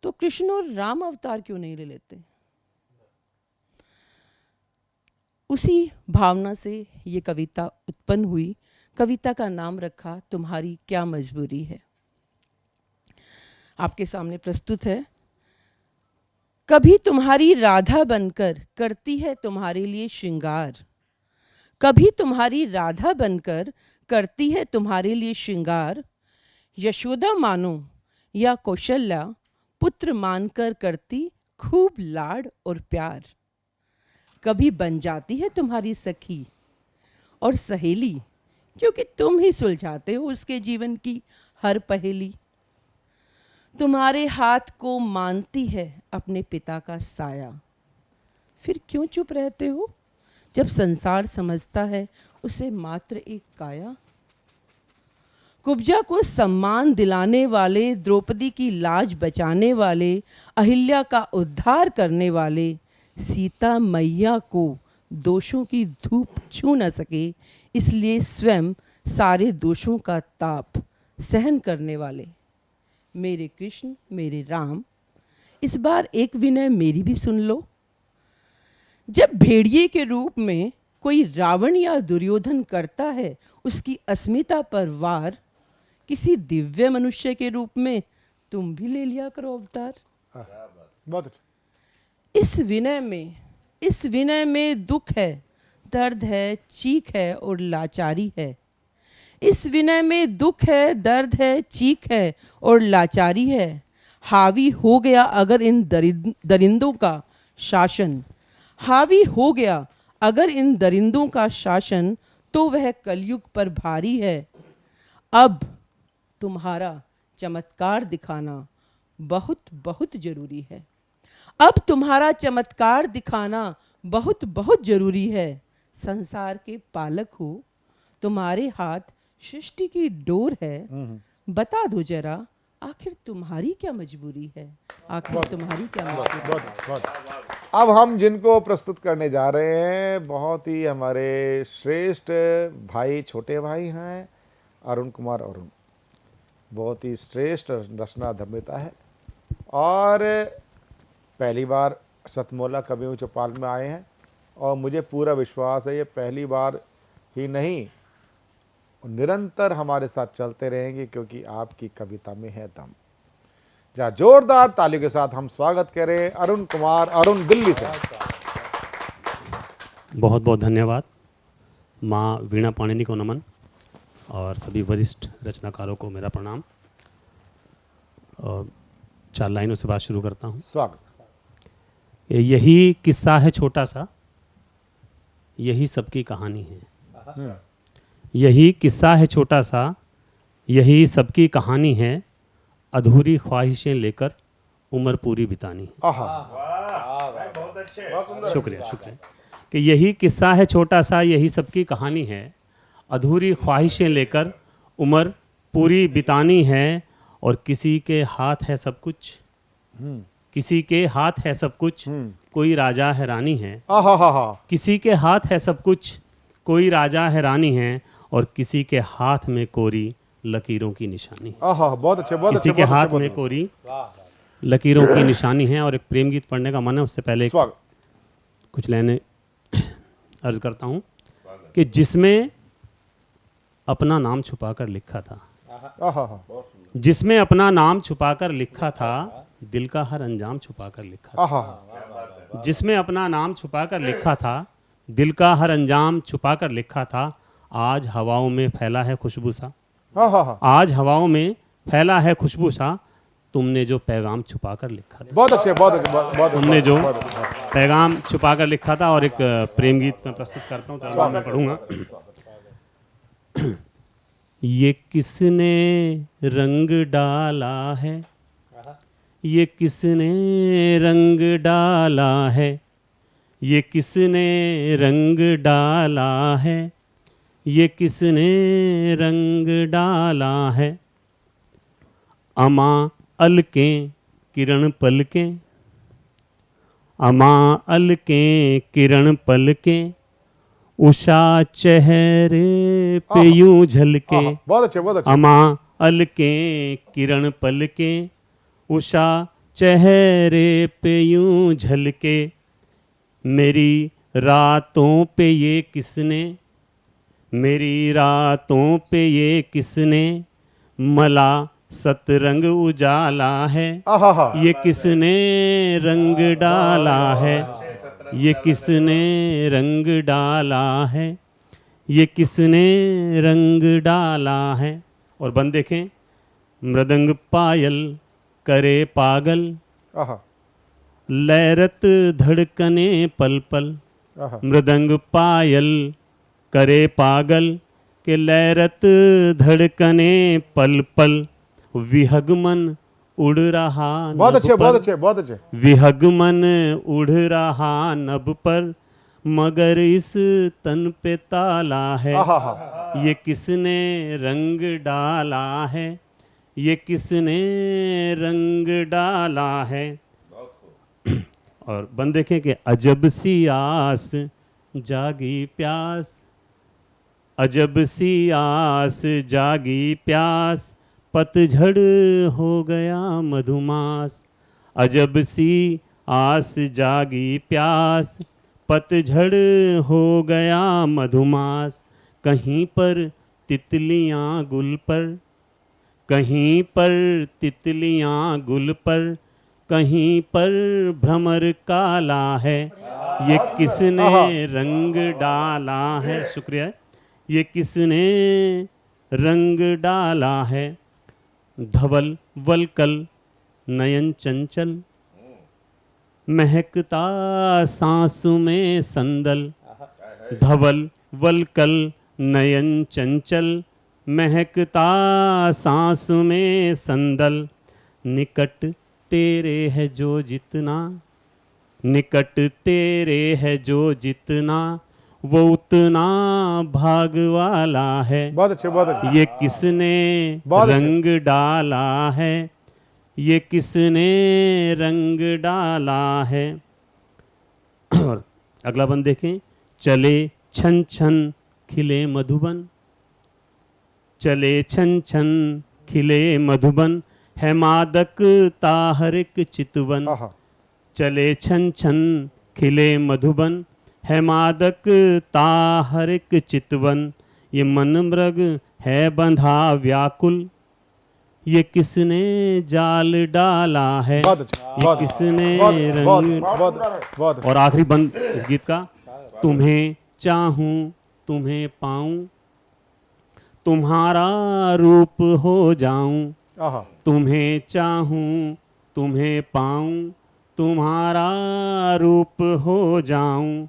तो कृष्ण और राम अवतार क्यों नहीं ले लेते। उसी भावना से ये कविता उत्पन्न हुई। कविता का नाम रखा तुम्हारी क्या मजबूरी है। आपके सामने प्रस्तुत है। कभी तुम्हारी राधा बनकर करती है तुम्हारे लिए श्रृंगार, कभी तुम्हारी राधा बनकर करती है तुम्हारे लिए श्रृंगार, यशोदा मानो या कौशल्या पुत्र मानकर करती खूब लाड और प्यार, कभी बन जाती है तुम्हारी सखी और सहेली, क्योंकि तुम ही सुलझाते हो उसके जीवन की हर पहेली। तुम्हारे हाथ को मानती है अपने पिता का साया। फिर क्यों चुप रहते हो जब संसार समझता है उसे मात्र एक काया। कुब्जा को सम्मान दिलाने वाले, द्रौपदी की लाज बचाने वाले, अहिल्या का उद्धार करने वाले, सीता मैया को दोषों की धूप छू न सके, इसलिए स्वयं सारे दोषों का ताप सहन करने वाले मेरे कृष्ण, मेरे राम, इस बार एक विनय मेरी भी सुन लो। जब भेड़िए के रूप में कोई रावण या दुर्योधन करता है उसकी अस्मिता पर वार, किसी दिव्य मनुष्य के रूप में तुम भी ले लिया करो अवतार। बहुत अच्छा। इस विनय में दुख है, दर्द है, चीख है और लाचारी है। इस विनय में दुख है, दर्द है, चीख है और लाचारी है। हावी हो गया अगर इन दरिंदों का शासन, हावी हो गया अगर इन दरिंदों का शासन, तो वह कलयुग पर भारी है। अब तुम्हारा चमत्कार दिखाना बहुत बहुत जरूरी है। अब तुम्हारा चमत्कार दिखाना बहुत बहुत जरूरी है। संसार के पालक हो, तुम्हारे हाथ सृष्टि की डोर है। बता दो जरा आखिर तुम्हारी क्या मजबूरी है, आखिर तुम्हारी क्या मजबूरी है। अब हम जिनको प्रस्तुत करने जा रहे हैं बहुत ही हमारे श्रेष्ठ भाई, छोटे भाई हैं अरुण कुमार। अरुण बहुत ही श्रेष्ठ रचना धर्मिता है और पहली बार सतमोला कवियों चौपाल में आए हैं और मुझे पूरा विश्वास है ये पहली बार ही नहीं, निरंतर हमारे साथ चलते रहेंगे क्योंकि आपकी कविता में है दम। जहाँ जोरदार तालियों के साथ हम स्वागत करें अरुण कुमार। अरुण दिल्ली से। बहुत बहुत धन्यवाद। माँ वीणा पाणिनी को नमन और सभी वरिष्ठ रचनाकारों को मेरा प्रणाम। और 4 लाइनों से बात शुरू करता हूँ। स्वागत। यही किस्सा है छोटा सा, यही सबकी कहानी है। यही किस्सा है छोटा सा, यही सबकी कहानी है। अधूरी ख्वाहिशें लेकर उम्र पूरी बितानी है। शुक्रिया शुक्रिया। कि यही किस्सा है छोटा सा, यही सबकी कहानी है। अधूरी ख्वाहिशें लेकर उम्र पूरी बितानी है। और किसी के हाथ है सब कुछ, किसी के हाथ है सब कुछ, कोई राजा है रानी है। किसी के हाथ है सब कुछ, कोई राजा है रानी है। और किसी के हाथ में कोरी लकीरों की निशानी है। बहुत अच्छे, बहुत किसी के हाथ में कोरी लकीरों की निशानी है। और एक प्रेम गीत पढ़ने का मन है, उससे पहले कुछ लाइनें अर्ज करता हूँ कि जिसमें अपना नाम छुपाकर लिखा था, जिसमें अपना नाम छुपाकर लिखा था, दिल का हर अंजाम छुपाकर लिखा था। जिसमें अपना नाम छुपाकर लिखा था, दिल का हर अंजाम छुपाकर लिखा था। आज हवाओं में फैला है खुशबू सा, आज हवाओं में फैला है खुशबू सा। तुमने जो पैगाम छुपा कर लिखा था। बहुत अच्छे, बहुत अच्छे, बहुत तुमने जो पैगाम छुपा कर लिखा था। और एक प्रेम गीत में प्रस्तुत करता हूँ, तो मैं पढ़ूंगा। ये किसने रंग डाला है, ये किसने रंग डाला है, ये किसने रंग डाला है, ये किसने रंग डाला है। अमा अलकें किरण पलकें, अमा अलकें किरण पलकें, उषा चेहरे पे यूं झलके। बहुत अच्छे, बहुत अच्छे। अमा अलकें किरण पलकें, उषा चेहरे पे यूं झलके। मेरी रातों पे ये किसने, मेरी रातों पे ये किसने मला सतरंग उजाला है। ये किसने रंग डाला है, ये किसने रंग डाला है, ये किसने रंग डाला है। और बंद देखें, मृदंग पायल करे पागल, लहरत धड़कने पल पल। मृदंग पायल करे पागल के लहरत धड़कने पल पल। विहगमन उड़ रहा बहुत नभ अच्छे, बहुत पर। अच्छे, बहुत अच्छे। विहग मन उड़ रहा नभ पर, मगर इस तन पे ताला है। ये किसने रंग डाला है, ये किसने रंग डाला है। और बंद देखें कि अजब सी आस जागी प्यास, अजब सी आस जागी प्यास, पतझड़ हो गया मधुमास। अजब सी आस जागी प्यास, पतझड़ हो गया मधुमास। कहीं पर तितलियां गुल पर, कहीं पर तितलियां गुल पर, कहीं पर भ्रमर काला है। ये किसने रंग डाला है। शुक्रिया। ये किसने रंग डाला है। धवल वलकल नयन चंचल, महकता सांस में संदल। धवल वलकल नयन चंचल, महकता सांस में संदल। निकट तेरे है जो जितना, निकट तेरे है जो जितना, वो उतना भाग वाला है। बहुत अच्छे, बहुत अच्छे। ये किसने रंग डाला है, ये किसने रंग डाला है। और अगला बंद देखें। चले छन छन खिले मधुबन, चले छन छन खिले मधुबन, है मादक ताहरिक चितवन। चले छन छन खिले मधुबन, है मादक ताहरिक चितवन। ये मन मृग है बंधा व्याकुल, ये किसने जाल डाला है। ये किसने रंग। और आखिरी बंद इस गीत का। तुम्हें चाहूं तुम्हें पाऊं, तुम्हारा रूप हो जाऊं। तुम्हें चाहूं तुम्हें पाऊं, तुम्हारा रूप हो जाऊं।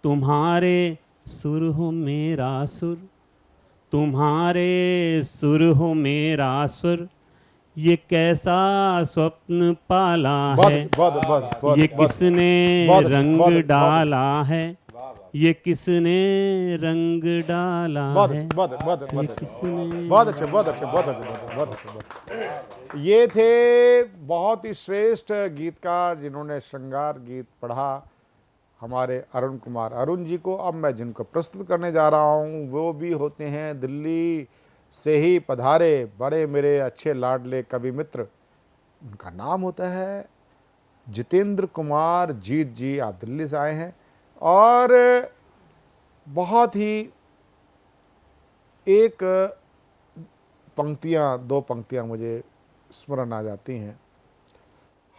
तुम्हारे सुर हो मेरा सुर, तुम्हारे सुर हो मेरा सुर। ये कैसा स्वप्न पाला है। ये किसने रंग डाला है, ये किसने रंग डाला है। ये किसने। बहुत अच्छे, बहुत अच्छे, बहुत अच्छे, बहुत अच्छे। ये थे बहुत ही श्रेष्ठ गीतकार जिन्होंने श्रृंगार गीत पढ़ा, हमारे अरुण कुमार। अरुण जी को अब मैं जिनको प्रस्तुत करने जा रहा हूँ वो भी होते हैं दिल्ली से ही पधारे बड़े मेरे अच्छे लाडले कवि मित्र। उनका नाम होता है जितेंद्र कुमार जीत जी। आप दिल्ली से आए हैं और बहुत ही एक पंक्तियाँ, दो पंक्तियाँ मुझे स्मरण आ जाती हैं।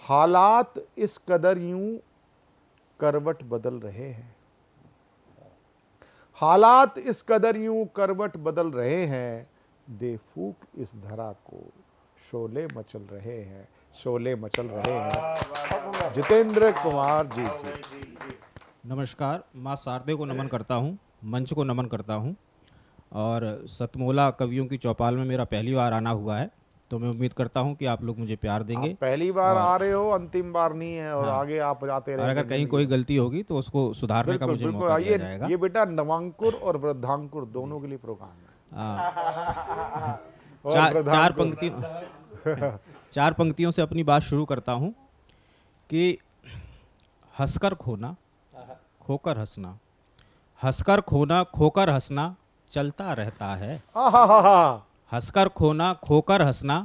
हालात इस कदर यूं करवट बदल रहे हैं, हालात इस कदर यूं करवट बदल रहे हैं, दे फूक इस धरा को शोले मचल रहे हैं, शोले मचल रहे हैं। जितेंद्र कुमार जी जी। नमस्कार। माँ शारदे को नमन करता हूँ, मंच को नमन करता हूँ। और सतमोला कवियों की चौपाल में मेरा पहली बार आना हुआ है, तो मैं उम्मीद करता हूँ कि आप लोग मुझे प्यार देंगे। आप पहली बार आ रहे हो, अंतिम बार नहीं है। और हाँ। आगे आप जाते और रहेंगे। अगर कहीं कोई गलती होगी तो उसको सुधारने का मुझे मौका दिया जाएगा। ये बेटा नवांकुर और वृद्धांकुर दोनों के लिए प्रोग्राम है। चार पंक्तियों से अपनी बात शुरू करता हूँ कि हंसकर खोना खोकर हंसना, हंसकर खोना खोकर हंसना चलता रहता है। हंसकर खोना खोकर हंसना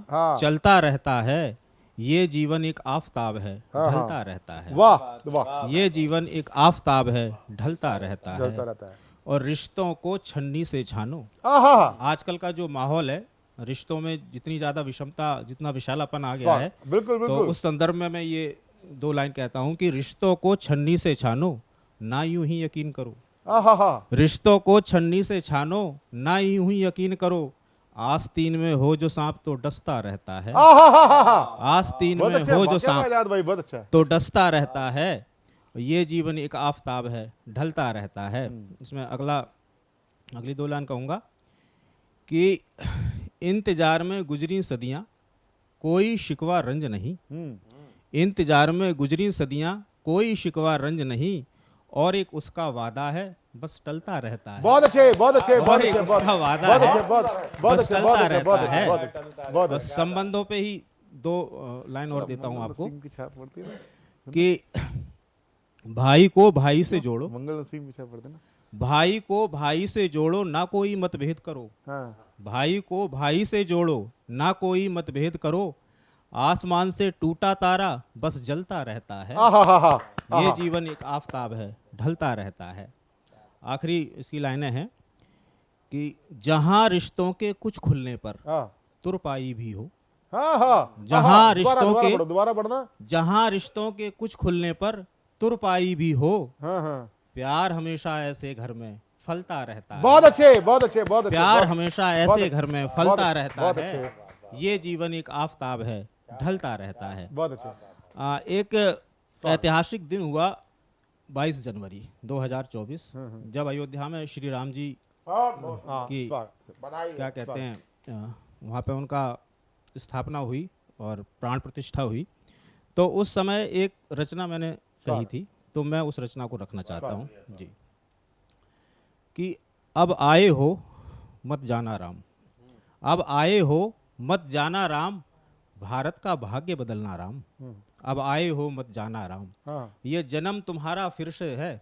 चलता रहता है, ये जीवन एक आफताब है ढलता रहता है। वाह वाह। ये जीवन एक आफताब है ढलता रहता है। और रिश्तों को छन्नी से छानो। आजकल का जो माहौल है, रिश्तों में जितनी ज़्यादा विषमता, जितना विशालापन आ गया है, बिल्कुल बिल्कुल। तो उस संदर्भ में मैं ये दो लाइन कहता हूँ कि रिश्तों को छन्नी से छानो, ना यूं ही यकीन करो। रिश्तों को छन्नी से छानो, ना यूं ही यकीन करो। आस्तीन में हो जो सांप तो डसता रहता है। आस्तीन में हो जो सांप तो डसता रहता है, ये जीवन एक आफताब है ढलता रहता है। इसमें अगली दो लाइन कहूँगा कि इंतजार में गुजरी सदियाँ, कोई शिकवा रंज नहीं, इंतजार में गुजरी सदियां कोई शिकवा रंज नहीं, और एक उसका वादा है बस टलता रहता है। बहुत अच्छे, बहुत अच्छे, बहुत अच्छे, उसका वादा बहुत है अच्छे, बहुत बस अच्छे, टलता बहुत अच्छे, रहता बहुत है। अच्छे, बहुत बस अच्छे। संबंधों पे ही दो लाइन और देता हूँ आपको की छाप पड़ती है ना? कि भाई को भाई से जोड़ो, मंगल नसीब की छाप पड़ती है ना? भाई को भाई से जोड़ो, ना कोई मतभेद करो। हाँ। भाई को भाई से जोड़ो, ना कोई मतभेद करो, आसमान से टूटा तारा बस जलता रहता है। ये जीवन एक आफताब है, ढलता रहता है। आखिरी इसकी लाइनें हैं कि जहां रिश्तों के कुछ खुलने पर तुरपाई भी हो, जहां रिश्तों के दोबारा पढ़ना, जहां रिश्तों के कुछ खुलने पर तुरपाई भी हो, प्यार हमेशा ऐसे घर में फलता रहता है। बहुत अच्छे, बहुत अच्छे, बहुत अच्छे। प्यार हमेशा ऐसे घर में फलता रहता बहुत है। अच्छे। ये जीवन एक आफताब है, ढलता रहता है। बहुत अच्छे। एक ऐतिहासिक दिन हुआ 22 जनवरी 2024, जब अयोध्या में श्री राम जी की क्या कहते हैं वहाँ पे उनका स्थापना हुई और प्राण प्रतिष्ठा हुई। तो उस समय एक रचना मैंने कही थी, तो मैं उस रचना को रखना चाहता हूँ जी, कि अब आए हो मत जाना राम, अब आए हो मत जाना राम, भारत का भाग्य बदलना राम, अब आए हो मत जाना राम। ये जन्म तुम्हारा फिर से है,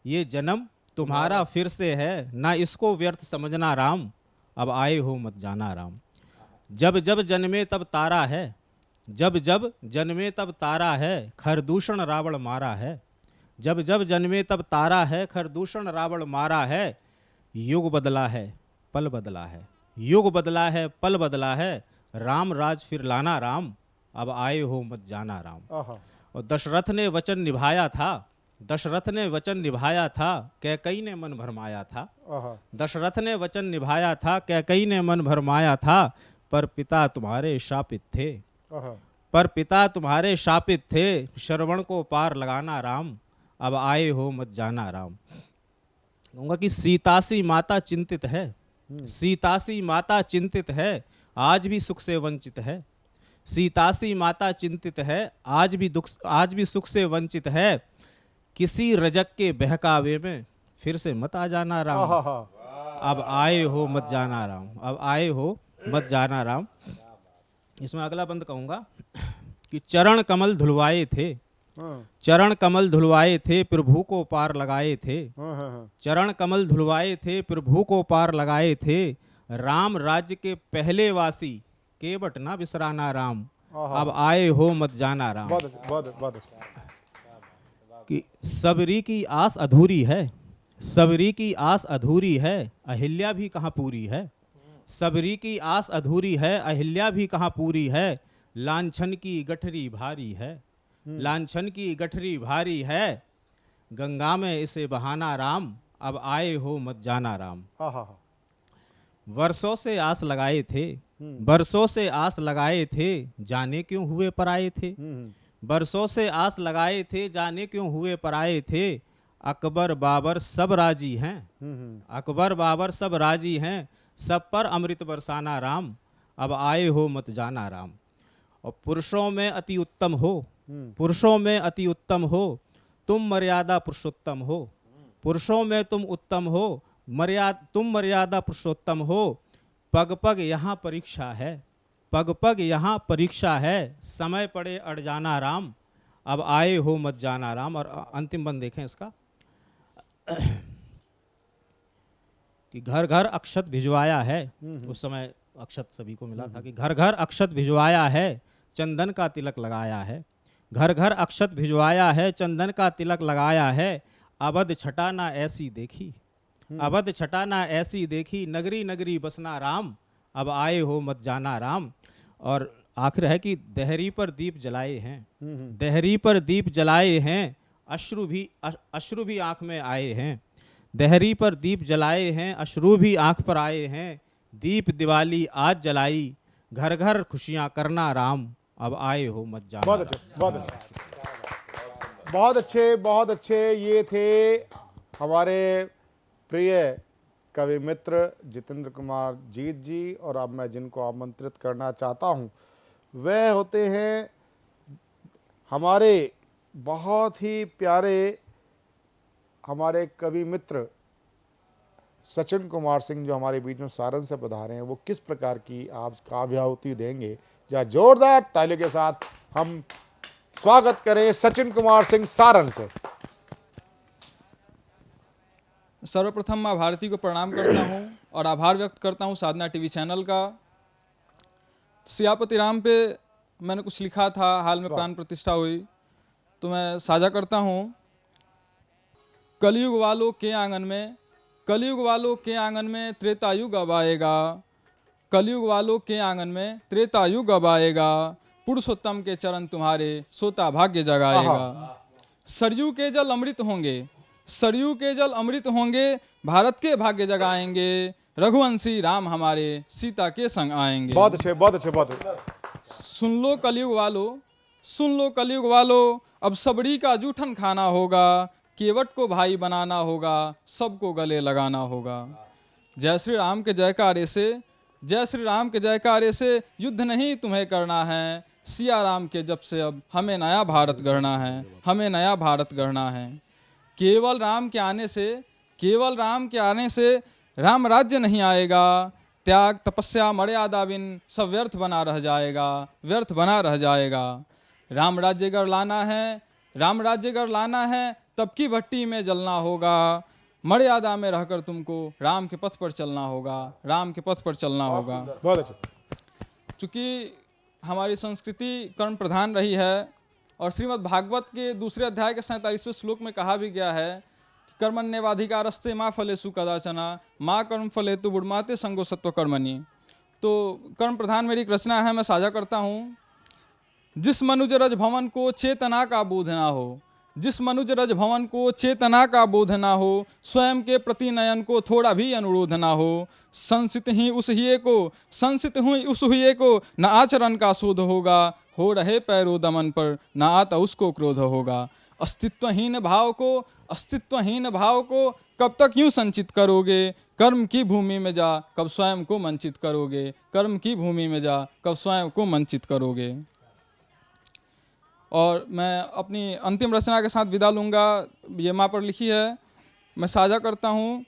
ये जन्म तुम्हारा फिर से है, ना इसको व्यर्थ समझना राम, अब आए हो मत जाना राम। जब जब जन्मे तब तारा है, जब जब जन्मे तब तारा है, खरदूषण रावण मारा है। जब जब जन्मे तब तारा है, खरदूषण रावण मारा है। युग बदला है पल बदला है, युग बदला है पल बदला है, राम राज फिर लाना राम, अब आए हो मत जाना राम। और दशरथ ने वचन निभाया था, दशरथ ने वचन निभाया था, कैकई ने मन भरमाया था। दशरथ ने वचन निभाया था, कैकई ने मन भरमाया था, पर पिता तुम्हारे शापित थे, पर पिता तुम्हारे शापित थे, श्रवण को पार लगाना राम, अब आए हो मत जाना राम। कहूँगा कि सीतासी माता चिंतित है, सीतासी माता चिंतित है, आज भी सुख से वंचित है। सीतासी माता चिंतित है, आज भी सुख से वंचित है, किसी रजक के बहकावे में फिर से मत आ जाना राम, अब आए हो मत जाना राम, अब आए हो मत जाना राम। इसमें अगला बंद कहूँगा कि चरण कमल धुलवाए थे, चरण कमल धुलवाए थे, प्रभु को पार लगाए थे। चरण कमल धुलवाए थे, प्रभु को पार लगाए थे, राम राज्य के पहले वासी केवट ना बिसराना राम, अब आए हो मत जाना राम। कि सबरी की आस अधूरी है, सबरी की आस अधूरी है, अहिल्या भी कहाँ पूरी है। सबरी की आस अधूरी है, अहिल्या भी कहाँ पूरी है, लांछन की गठरी भारी है, लांछन की गठरी भारी है, गंगा में इसे बहाना राम, अब आए हो मत जाना राम। वर्षों से आस लगाए थे, बरसों से आस लगाए थे, जाने क्यों हुए पराए थे। बरसों से आस लगाए थे, जाने क्यों हुए पराए थे, अकबर बाबर सब राजी हैं, अकबर बाबर सब राजी हैं, सब पर अमृत बरसाना राम, अब आए हो मत जाना राम। और पुरुषों में अति उत्तम हो, पुरुषों में अति उत्तम हो, तुम मर्यादा पुरुषोत्तम हो, पुरुषों में तुम उत्तम हो, तुम मर्यादा पुरुषोत्तम हो, पग पग यहाँ परीक्षा है, पग पग यहाँ परीक्षा है, समय पड़े अड़ जाना राम, अब आए हो मत जाना राम। और अंतिम बंद देखें इसका कि घर घर अक्षत भिजवाया है, उस समय अक्षत सभी को मिला था, कि घर घर अक्षत भिजवाया है, चंदन का तिलक लगाया है। घर घर अक्षत भिजवाया है, चंदन का तिलक लगाया है, अवध छटा ना ऐसी देखी, अवध छटा ना ऐसी देखी, नगरी नगरी बसना राम, अब आए हो मत जाना राम। और आखिर है कि देहरी पर दीप जलाए हैं, देहरी पर दीप जलाए हैं, अश्रु भी आंख में आए हैं, देहरी पर दीप जलाए हैं, अश्रु भी आंख पर आए हैं, दीप दिवाली आज जलाई, घर घर खुशियां करना राम, अब आए हो मत जाना। बहुत अच्छे, बहुत अच्छे, बहुत अच्छे, बहुत अच्छे। ये थे हमारे प्रिय कवि मित्र जितेंद्र कुमार जीत जी, और अब मैं जिनको आमंत्रित करना चाहता हूं वह होते हैं हमारे बहुत ही प्यारे हमारे कवि मित्र सचिन कुमार सिंह, जो हमारे बीच में सारण से पधारे हैं। वो किस प्रकार की आप काव्याहुति देंगे, या जोरदार तालियों के साथ हम स्वागत करें सचिन कुमार सिंह सारण से। सर्वप्रथम माँ भारती को प्रणाम करता हूँ और आभार व्यक्त करता हूँ साधना टीवी चैनल का। सियापति राम पे मैंने कुछ लिखा था, हाल में प्राण प्रतिष्ठा हुई, तो मैं साझा करता हूँ। कलयुग वालों के आंगन में, कलयुग वालों के आंगन में त्रेतायुग अब आएगा, कलयुग वालों के आंगन में त्रेतायुग अब आएगा, पुरुषोत्तम के चरण तुम्हारे सोता भाग्य जगाएगा। सरयू के जल अमृत होंगे, सरयू के जल अमृत होंगे, भारत के भाग्य जगाएंगे, रघुवंशी राम हमारे सीता के संग आएंगे। बहुत अच्छे, बहुत अच्छे, बहुत अच्छे। सुन लो कलयुग वालों, सुन लो कलयुग वालों, अब सबड़ी का जूठन खाना होगा, केवट को भाई बनाना होगा, सबको गले लगाना होगा। जय श्री राम के जयकारे से, जय श्री राम के जयकारे से युद्ध नहीं तुम्हें करना है, सिया राम के जब से अब हमें नया भारत गढ़ना है, हमें नया भारत गढ़ना है। केवल राम के आने से, केवल राम के आने से राम राज्य नहीं आएगा, त्याग तपस्या मर्यादा बिन सब व्यर्थ बना रह जाएगा, व्यर्थ बना रह जाएगा। राम राज्य गढ़ लाना है, राम राज्य गढ़ लाना है, तब की भट्टी में जलना होगा, मर्यादा में रहकर तुमको राम के पथ पर चलना होगा, राम के पथ पर चलना होगा। बहुत अच्छा। चूँकि हमारी संस्कृति कर्म प्रधान रही है और श्रीमद् भागवत के दूसरे अध्याय के 47वें श्लोक में कहा भी गया है कि कर्मण्येवाधिकारस्ते माँ फलेषु कदाचन माँ कर्म फले तु बुढ़माते संगो सत्व कर्मणि। तो कर्म प्रधान मेरी एक रचना है, मैं साझा करता हूँ। जिस मनुज रज भवन को चेतना का बोध ना हो, जिस मनुज रज भवन को चेतना का बोध ना हो, स्वयं के प्रति नयन को थोड़ा भी अनुरोध ना हो, संसित ही उस हिये को, संसित हुई उस हुए को न आचरण का शोध होगा, हो रहे पैरो दमन पर न आता उसको क्रोध होगा। अस्तित्वहीन भाव को, अस्तित्वहीन भाव को कब तक यूं संचित करोगे, कर्म की भूमि में जा कब स्वयं को वंचित करोगे, कर्म की भूमि में जा कब स्वयं को वंचित करोगे। और मैं अपनी अंतिम रचना के साथ विदा लूँगा, ये माँ पर लिखी है, मैं साझा करता हूँ।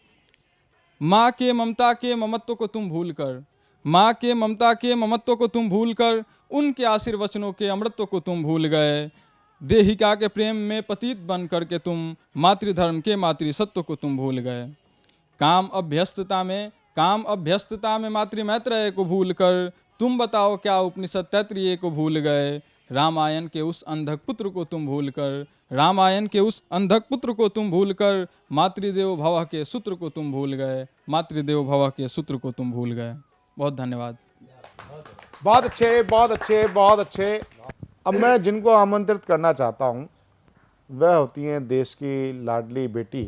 माँ के ममता के ममत्व को तुम भूल कर, माँ के ममता के ममत्व को तुम भूल कर, उनके आशीर्वचनों के अमृत्व को तुम भूल गए। देहिका के प्रेम में पतित बन करके तुम मातृधर्म के मातृसत्व को तुम भूल गए। काम अभ्यस्तता में, काम अभ्यस्तता में मातृमैत्रेय को भूल कर, तुम बताओ क्या उपनिषद तैत्तिरीय को भूल गए। रामायण के उस अंधक पुत्र को तुम भूल कर, रामायण के उस अंधक पुत्र को तुम भूल कर, मातृदेव भव के सूत्र को तुम भूल गए, मातृदेव भव के सूत्र को तुम भूल गए। बहुत धन्यवाद। बहुत अच्छे, बहुत अच्छे, बहुत अच्छे। अब मैं जिनको आमंत्रित करना चाहता हूं वह होती हैं देश की लाडली बेटी,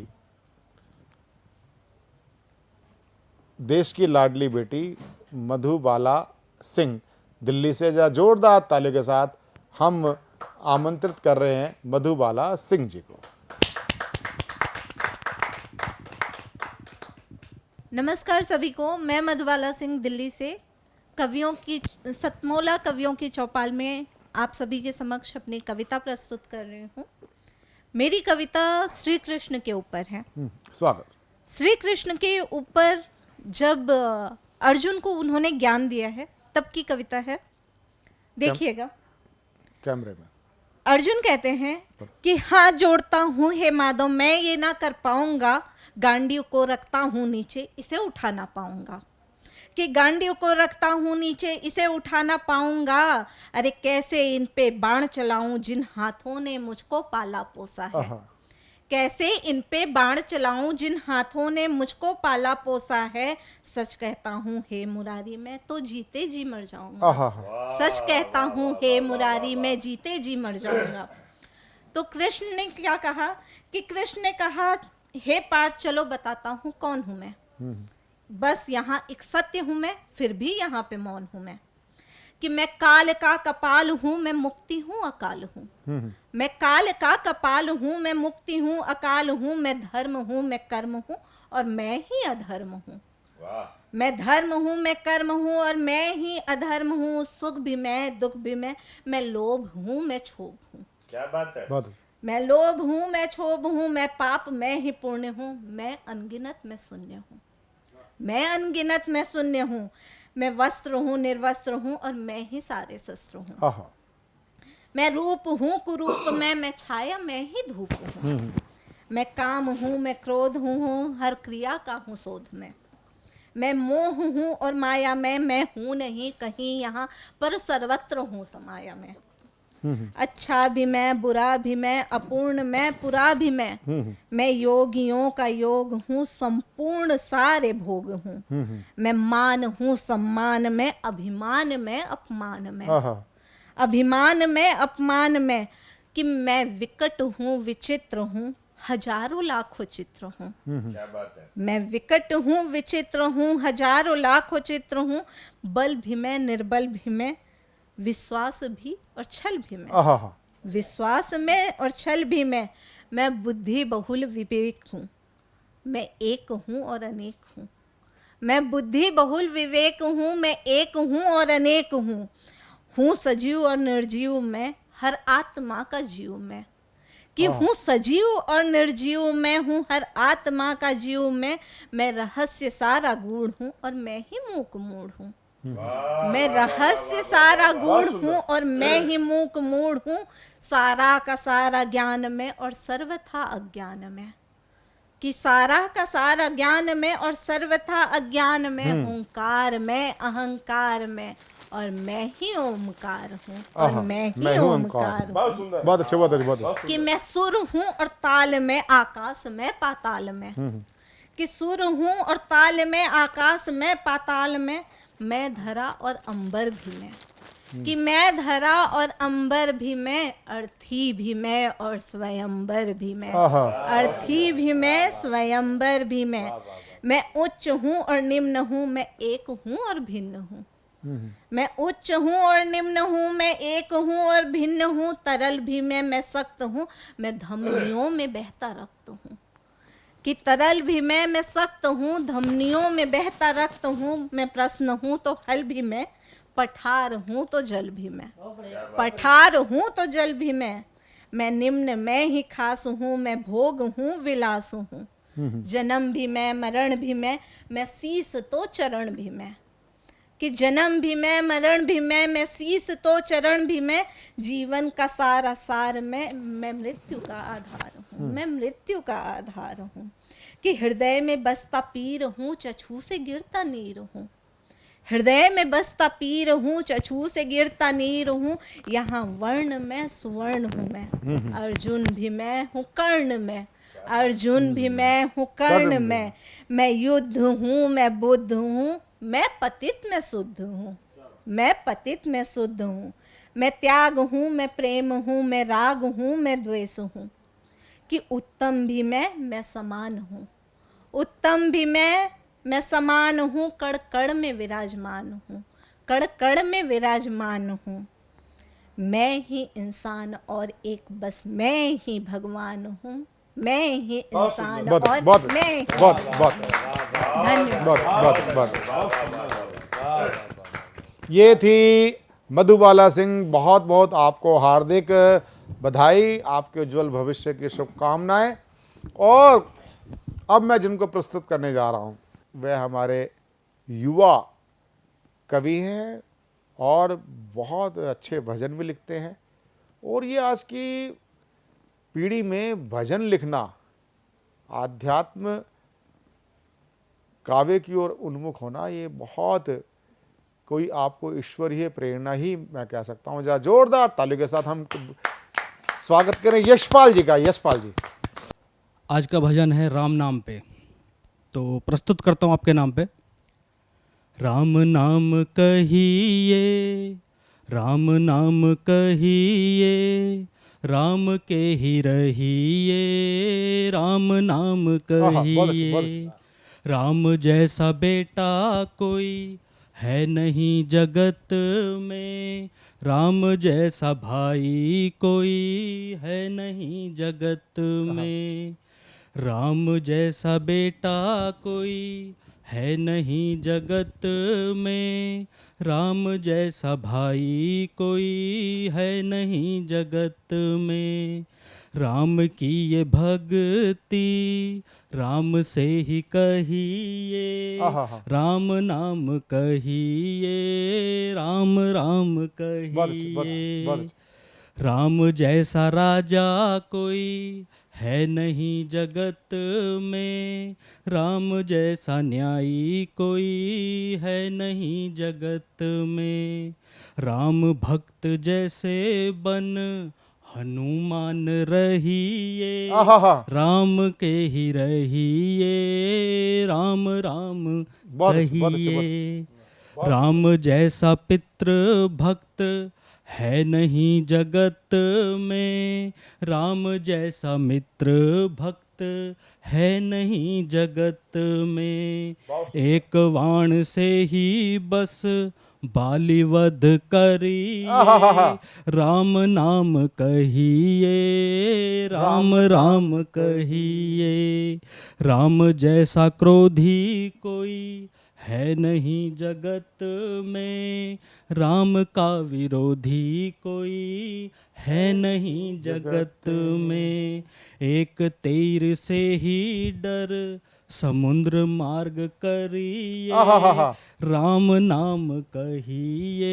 देश की लाडली बेटी मधुबाला सिंह दिल्ली से। जा जोरदार तालियों के साथ हम आमंत्रित कर रहे हैं मधुबाला सिंह जी को। नमस्कार सभी को, मैं मधुबाला सिंह दिल्ली से कवियों की सतमोला कवियों की चौपाल में आप सभी के समक्ष अपनी कविता प्रस्तुत कर रही हूँ। मेरी कविता श्री कृष्ण के ऊपर है। स्वागत। श्री कृष्ण के ऊपर जब अर्जुन को उन्होंने ज्ञान दिया है तब की कविता है, देखिएगा कैमरे में। अर्जुन कहते हैं कि हाथ जोड़ता हूँ हे माधव, मैं ये ना कर पाऊंगा, गांडियों को रखता हूँ नीचे इसे उठा ना पाऊंगा, कि गांडियों को रखता हूँ नीचे इसे उठा ना पाऊंगा। अरे कैसे इन पे बाण चलाऊं जिन हाथों ने मुझको पाला पोसा है, कैसे इन पे बाण चलाऊं जिन हाथों ने मुझको पाला पोसा है। सच कहता हूँ हे मुरारी मैं तो जीते जी मर जाऊंगा, सच कहता हूँ हे मुरारी मैं जीते जी मर जाऊंगा। तो कृष्ण ने क्या कहा कि कृष्ण ने कहा हे पार्थ चलो बताता हूँ कौन हूँ मैं, बस यहाँ एक सत्य हूँ मैं, फिर भी यहाँ पे मौन हूँ मैं, कि मैं काल का कपाल हूँ मैं मुक्ति हूँ अकाल हूँ, मैं काल का कपाल हूँ मैं मुक्ति हूँ अकाल हूँ, मैं धर्म हूँ मैं कर्म हूँ और मैं ही अधर्म हूँ, मैं धर्म हूँ, मैं कर्म हूँ और मैं ही अधर्म हूँ। सुख भी मैं, दुख भी मैं लोभ हूँ, मैं क्षोभ हूँ। क्या बात है। मैं लोभ हूँ, मैं क्षोभ हूँ, मैं पाप, मैं ही पुण्य हूँ। मैं अनगिनत, मैं शून्य हूँ। मैं अनगिनत, मैं शून्य हूँ। मैं वस्त्र हूँ, निर्वस्त्र हूँ और मैं ही सारे शस्त्र हूँ। मैं रूप हूँ, कुरूप मैं छाया, मैं ही धूप हूँ। मैं काम हूँ, मैं क्रोध हूँ, हर क्रिया का हूँ शोध में। मैं मोह हूँ और माया में, मैं हूँ नहीं कहीं यहाँ पर सर्वत्र हूँ समाया में। अच्छा भी मैं, बुरा भी मैं, अपूर्ण मैं, पूरा भी मैं योगियों का योग हूँ, संपूर्ण सारे भोग हूँ। मैं मान हूँ, सम्मान में, अभिमान में, अपमान में। अभिमान में, अपमान में, कि मैं विकट हूँ, विचित्र हूँ, हजारों लाखों चित्र हूँ। क्या बात है। मैं विकट हूँ, विचित्र हूँ, हजारों लाखों चित्र हूँ। बल भी मैं, निर्बल भी मैं, विश्वास भी और छल भी मैं। विश्वास में और छल भी मैं बुद्धि बहुल विवेक हूँ। मैं एक हूँ और अनेक हूँ। मैं बुद्धि बहुल विवेक हूँ, मैं एक हूँ और अनेक हूँ। हूँ सजीव और निर्जीव मैं, हर आत्मा का जीव मैं। कि हूँ सजीव और निर्जीव मैं, हूँ हर आत्मा का जीव मैं रहस्य सारा गूढ़ हूँ और मैं ही मूक मूढ़ हूँ। मैं रहस्य सारा गूढ़ हूँ और मैं ही मूक मूढ़ हूँ। सारा का सारा ज्ञान में और सर्वथा अज्ञान में। कि सारा का सारा ज्ञान में और सर्वथा अज्ञान में। ओंकार में, अहंकार में, और मैं ही ओमकार हूँ और मैं ही ओमकार हूँ। बहुत अच्छे, बहुत अच्छे, बहुत अच्छे। कि मैं सुर हूँ और ताल में, आकाश में, पाताल में। कि सुर हूँ और ताल में, आकाश में, पाताल में। मैं धरा और अंबर भी मैं। कि मैं धरा और अंबर भी मैं, अर्थी भी मैं और स्वयंबर भी मैं। अर्थी भी मैं, स्वयंबर भी मैं उच्च हूँ और निम्न हूँ, मैं एक हूँ और भिन्न हूँ। मैं उच्च हूँ और निम्न हूँ, मैं एक हूँ और भिन्न हूँ। तरल भी मैं सख्त हूँ, मैं धमनियों में बहता रक्त हूँ। कि तरल भी मैं सख्त हूँ, धमनियों में बहता रक्त हूँ। मैं प्रश्न हूँ तो हल भी मैं, पठार हूँ तो जल भी मैं। पठार हूँ तो जल भी मैं निम्न मैं ही खास हूँ। मैं भोग हूँ, विलास हूँ। जन्म भी मैं, मरण भी मैं शीस तो चरण भी मैं। कि जन्म भी मैं, मरण भी मैं शीस तो चरण भी मैं। जीवन का सारा सार मैं मृत्यु का आधार हूँ। मैं मृत्यु का आधार हूँ। कि हृदय में बसता पीर हूँ, चक्षु से गिरता नीर हूँ। हृदय में बसता पीर हूँ, चक्षु से गिरता नीर हूँ। यहाँ वर्ण में, सुवर्ण हूँ मैं। अर्जुन भी मैं हूँ, कर्ण में। अर्जुन भी मैं हूँ, कर्ण में। मैं युद्ध हूँ, मैं बुद्ध हूँ, मैं पतित में शुद्ध हूँ। मैं पतित में शुद्ध हूँ। मैं त्याग हूँ, मैं प्रेम हूँ, मैं राग हूँ, मैं द्वेष हूँ। कि उत्तम भी मैं समान हूँ। उत्तम भी मैं समान हूँ। कण कण में विराजमान हूँ। कण कण में विराजमान हूँ। मैं ही इंसान और एक बस मैं ही भगवान हूँ। मैं ही इंसान और मैं ये थी मधुबाला सिंह। बहुत बहुत आपको हार्दिक बधाई, आपके उज्जवल भविष्य की शुभकामनाएं। और अब मैं जिनको प्रस्तुत करने जा रहा हूं वे हमारे युवा कवि हैं और बहुत अच्छे भजन भी लिखते हैं। और ये आज की पीढ़ी में भजन लिखना, आध्यात्म काव्य की ओर उन्मुख होना, ये बहुत कोई आपको ईश्वरीय प्रेरणा ही मैं कह सकता हूँ। जरा जोरदार तालियों के साथ हम स्वागत करें यशपाल जी का। यशपाल जी, आज का भजन है राम नाम पे, तो प्रस्तुत करता हूँ आपके नाम पे। राम नाम कहिए, राम नाम कहिए, राम के ही रहिए, राम नाम कहिए। राम जैसा बेटा कोई है नहीं जगत में, राम जैसा भाई कोई है नहीं जगत में। राम जैसा बेटा कोई है नहीं जगत में, राम जैसा भाई कोई है नहीं जगत में। राम की ये भक्ति राम से ही कहिए, राम नाम कहिए, राम राम कहिए। राम जैसा राजा कोई है नहीं जगत में, राम जैसा न्यायी कोई है नहीं जगत में। राम भक्त जैसे बन हनुमान रहिए, राम के ही रहिए, राम राम कहिए। राम जैसा पितृ भक्त है नहीं जगत में, राम जैसा मित्र भक्त है नहीं जगत में। एक वाण से ही बस बालीवध करिए, राम नाम कहिए, राम राम कहिए। राम जैसा क्रोधी कोई है नहीं जगत में, राम का विरोधी कोई है नहीं जगत में। एक तीर से ही डर समुद्र मार्ग करिए, राम नाम कहिए,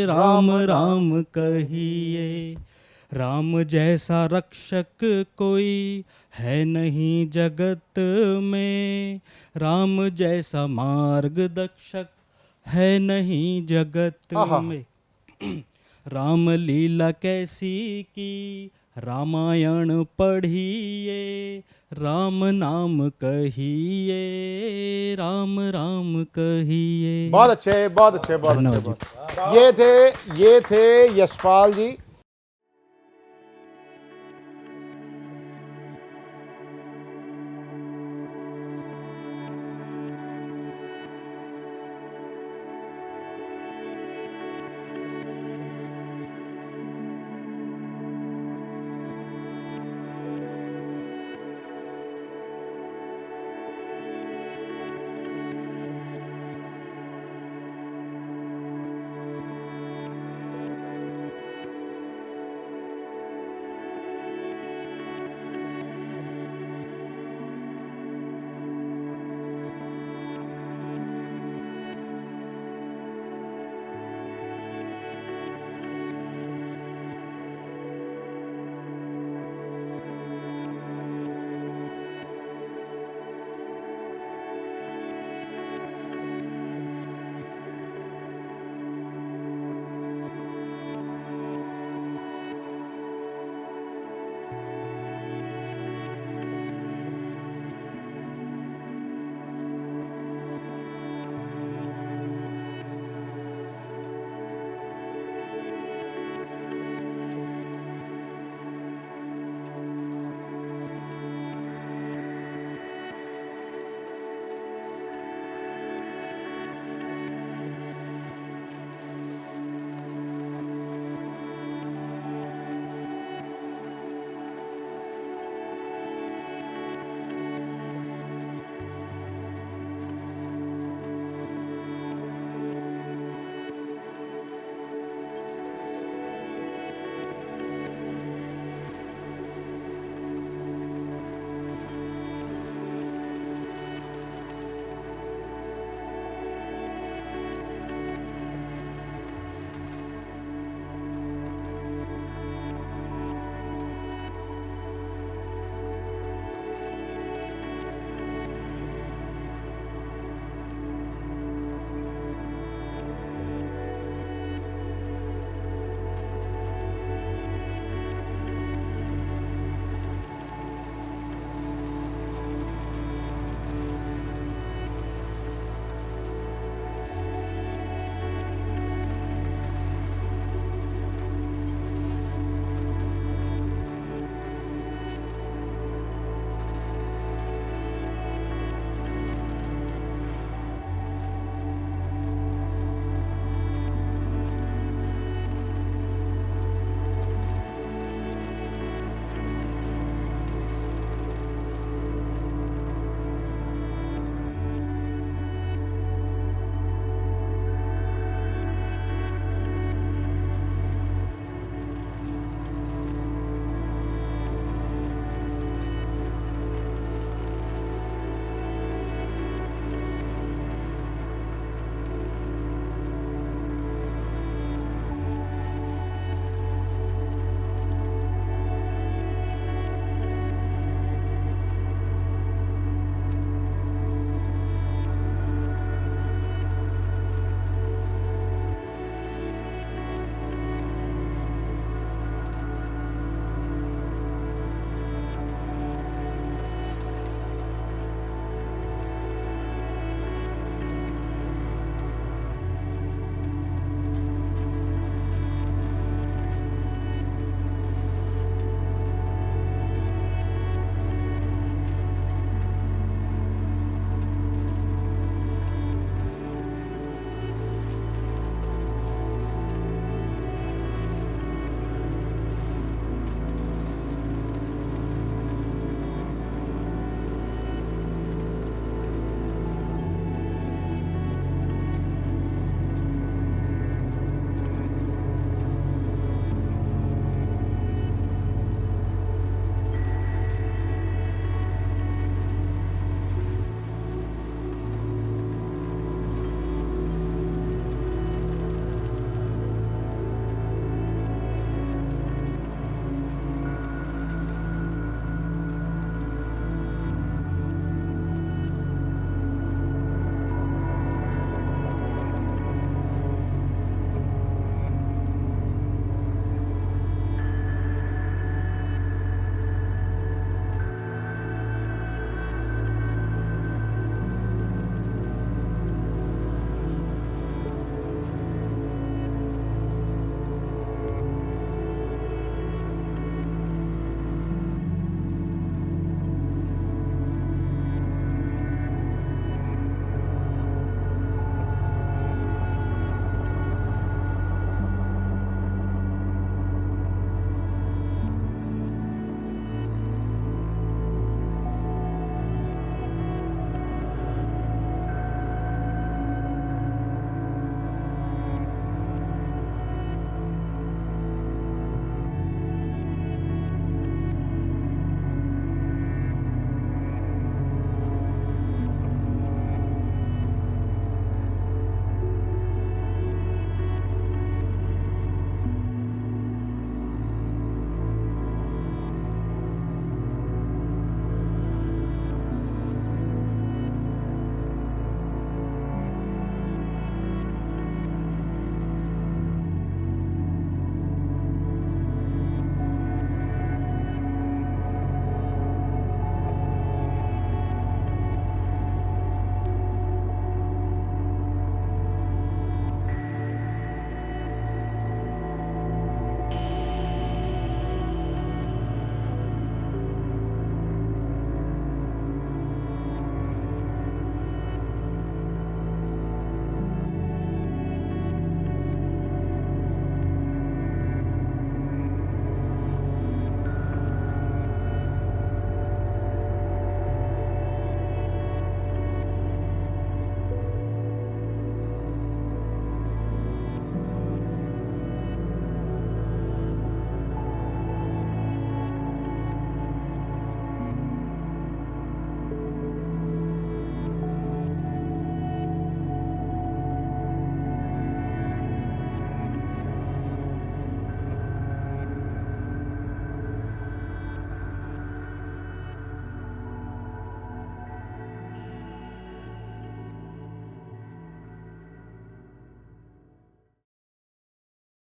राम राम कहिए। राम जैसा रक्षक कोई है नहीं जगत में, राम जैसा मार्गदर्शक है नहीं जगत में। राम लीला कैसी की रामायण पढ़िए, राम नाम कहिए, राम राम कहिए। बहुत अच्छे, बहुत अच्छे, बहुत अच्छे। ये थे यशपाल जी।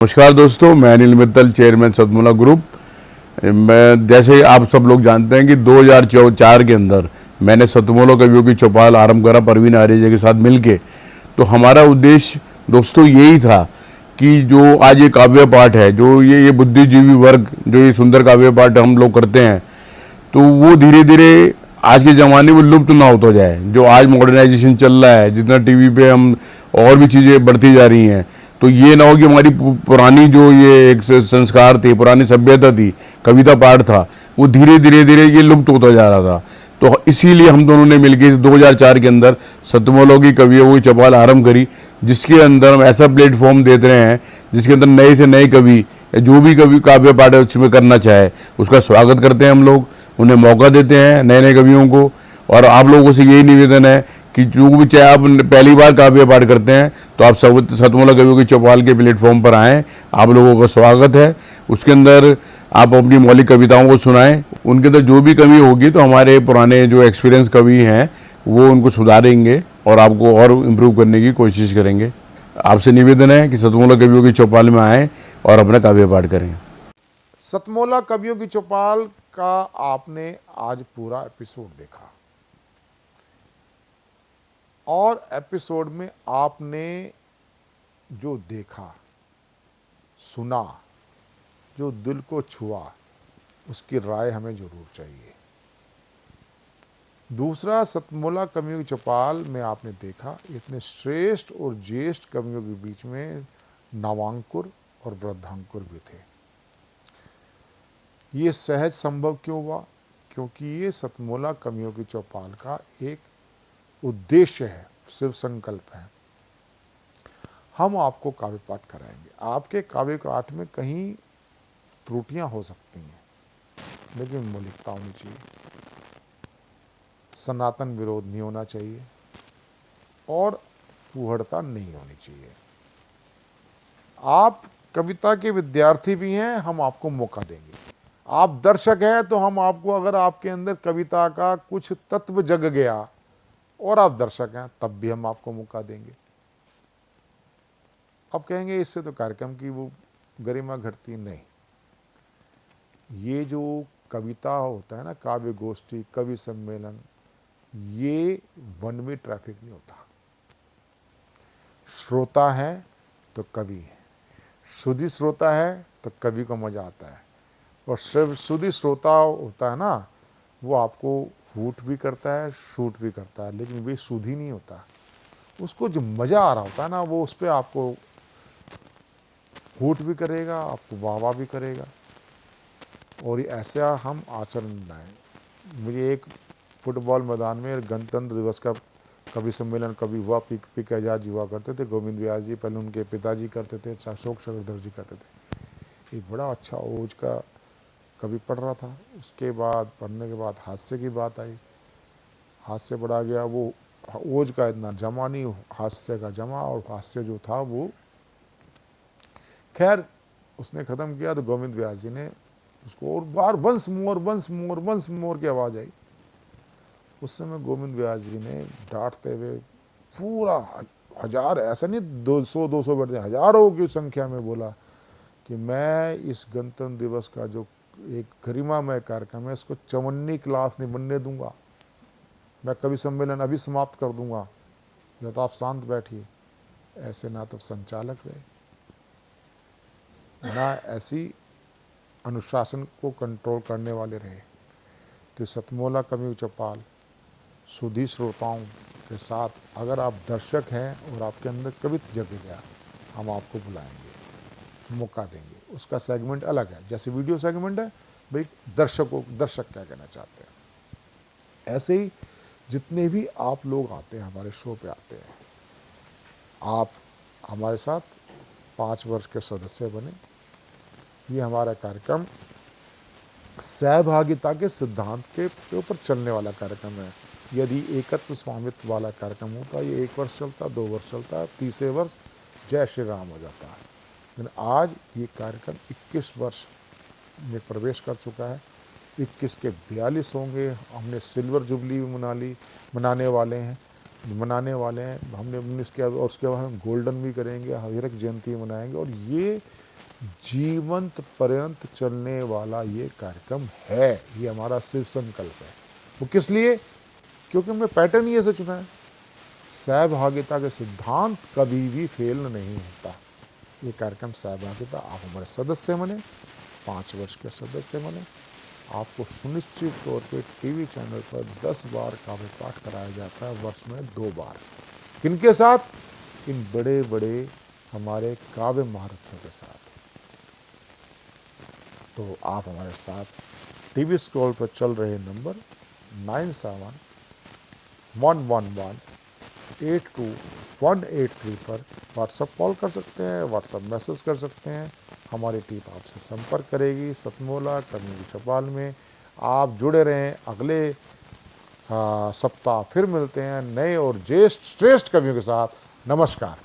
नमस्कार दोस्तों, मैं अनिल मित्तल, चेयरमैन सतमोला ग्रुप। मैं जैसे आप सब लोग जानते हैं कि 2004 के अंदर मैंने सतमोला कवियों की चौपाल आरंभ करा परवीन आर्य के साथ मिलके। तो हमारा उद्देश्य दोस्तों यही था कि जो आज ये काव्य पाठ है, जो ये बुद्धिजीवी वर्ग जो ये सुंदर काव्य पाठ हम लोग करते हैं, तो वो धीरे धीरे आज के ज़माने में लुप्त ना होता जाए। जो आज मॉडर्नाइजेशन चल रहा है, जितना टीवी पे हम और भी चीज़ें बढ़ती जा रही हैं, तो ये ना हो कि हमारी पुरानी जो ये एक संस्कार थे, पुरानी सभ्यता थी, कविता पाठ था, वो धीरे धीरे ये लुप्त होता जा रहा था। तो इसीलिए हम दोनों ने मिलकर 2004 के अंदर सतमोला की कवियों की चौपाल आरंभ करी, जिसके अंदर हम ऐसा प्लेटफॉर्म देते रहे हैं जिसके अंदर नए से नए कवि, जो भी कवि काव्य पाठ उसमें करना चाहे उसका स्वागत करते हैं हम लोग, उन्हें मौका देते हैं नए नए कवियों को। और आप लोगों से यही निवेदन है कि जो भी चाहे आप पहली बार काव्य पाठ करते हैं तो आप सतमोला कवियों की चौपाल के प्लेटफॉर्म पर आएँ, आप लोगों का स्वागत है। उसके अंदर आप अपनी मौलिक कविताओं को सुनाएं, उनके अंदर जो भी कमी होगी तो हमारे पुराने जो एक्सपीरियंस कवि हैं वो उनको सुधारेंगे और आपको और इम्प्रूव करने की कोशिश करेंगे। आपसे निवेदन है कि सतमोला कवियों की चौपाल में आएँ और अपना काव्य पाठ करें। सतमोला कवियों की चौपाल का आपने आज पूरा एपिसोड देखा और एपिसोड में आपने जो देखा, सुना, जो दिल को छुआ, उसकी राय हमें जरूर चाहिए। दूसरा, सतमोला कवियों की चौपाल में आपने देखा इतने श्रेष्ठ और ज्येष्ठ कवियों के बीच में नवांकुर और वृद्धांकुर भी थे। ये सहज संभव क्यों हुआ? क्योंकि ये सतमोला कवियों की चौपाल का एक उद्देश्य है, सिर्फ संकल्प है। हम आपको काव्य पाठ कराएंगे। आपके काव्य पाठ में कहीं त्रुटियां हो सकती हैं, लेकिन मौलिकता होनी चाहिए, सनातन विरोध नहीं होना चाहिए और फूहड़ता नहीं होनी चाहिए। आप कविता के विद्यार्थी भी हैं, हम आपको मौका देंगे। आप दर्शक हैं तो हम आपको, अगर आपके अंदर कविता का कुछ तत्व जग गया और आप दर्शक हैं, तब भी हम आपको मौका देंगे। अब कहेंगे इससे तो कार्यक्रम की वो गरिमा घटती नहीं। ये जो कविता होता है ना, काव्य गोष्ठी, कवि सम्मेलन, ये वन वे ट्रैफिक नहीं होता। श्रोता है तो कवि है, शुद्धि श्रोता है तो कवि को मजा आता है। और सिर्फ शुद्धि श्रोता होता है ना, वो आपको हूट भी करता है, शूट भी करता है, लेकिन वे शुद्धि नहीं होता। उसको जो मजा आ रहा होता है ना, वो उस पर आपको हूट भी करेगा, आपको वाह वाह भी करेगा। और ये ऐसा हम आचरण बनाएं। मुझे एक फुटबॉल मैदान में गणतंत्र दिवस का कवि सम्मेलन कभी हुआ, पिक आजाद जी हुआ करते थे, गोविंद व्यास जी, पहले उनके पिताजी करते थे, अशोक चक्रधर जी करते थे। एक बड़ा अच्छा ओज का कवि पढ़ रहा था, उसके बाद पढ़ने के बाद हास्य की बात आई, हास्य बढ़ा गया, वो ओज का इतना जमा नहीं, हास्य का जमा, और हास्य जो था वो खैर उसने ख़त्म किया तो गोविंद व्यास जी ने उसको और बार वंस मोर की आवाज़ आई। उस समय गोविंद व्यास जी ने डांटते हुए पूरा हजार, ऐसा नहीं 200 बैठते, हजारों की संख्या में बोला कि मैं इस गणतंत्र दिवस का जो एक गरिमामय कार्यक्रम है, इसको 54वीं क्लास नहीं बनने दूंगा। मैं कवि सम्मेलन अभी समाप्त कर दूंगा, या तो आप शांत बैठिए। ऐसे ना तो संचालक रहे, ना ऐसी अनुशासन को कंट्रोल करने वाले रहे। तो सतमोला कवि चौपाल सुधी श्रोताओं के साथ, अगर आप दर्शक हैं और आपके अंदर कविता जग गया, हम आपको बुलाएंगे, मौका देंगे। उसका सेगमेंट अलग है, जैसे वीडियो सेगमेंट है भाई, दर्शक क्या कहना चाहते हैं। ऐसे ही जितने भी आप लोग आते हैं, हमारे शो पे आते हैं, आप हमारे साथ 5 वर्ष के सदस्य बने। ये हमारा कार्यक्रम सहभागिता के सिद्धांत के ऊपर चलने वाला कार्यक्रम है। यदि एकत्व स्वामित्व वाला कार्यक्रम होता, ये 1 वर्ष चलता, 2 वर्ष चलता, तीसरे वर्ष जय श्री राम हो जाता है। लेकिन आज ये कार्यक्रम 21 वर्ष में प्रवेश कर चुका है। 21 के 42 होंगे। हमने सिल्वर जुबली भी मनाने वाले हैं। हमने 19 के, और उसके बाद हम गोल्डन भी करेंगे, हीरक जयंती मनाएंगे। और ये जीवंत पर्यंत चलने वाला ये कार्यक्रम है, ये हमारा सिर्फ संकल्प है। वो किस लिए? क्योंकि हमने पैटर्न ही ऐसे चुना है। सहभागिता के सिद्धांत कभी भी फेल नहीं होता। ये कार्यक्रम सहभागिता, आप हमारे सदस्य बने, 5 वर्ष के सदस्य बने, आपको सुनिश्चित तौर पे टीवी चैनल पर 10 बार काव्य पाठ कराया जाता है, वर्ष में 2 बार। किनके साथ? इन बड़े बड़े हमारे काव्य महारथियों के साथ। तो आप हमारे साथ टीवी स्क्रॉल पर चल रहे नंबर 9711182183 पर व्हाट्सएप कॉल कर सकते हैं, व्हाट्सएप मैसेज कर सकते हैं। हमारी टीम आपसे संपर्क करेगी। सतमोला कम्युनिटी चौपाल में आप जुड़े रहें। अगले सप्ताह फिर मिलते हैं नए और ज्येष्ठ श्रेष्ठ कवियों के साथ। नमस्कार।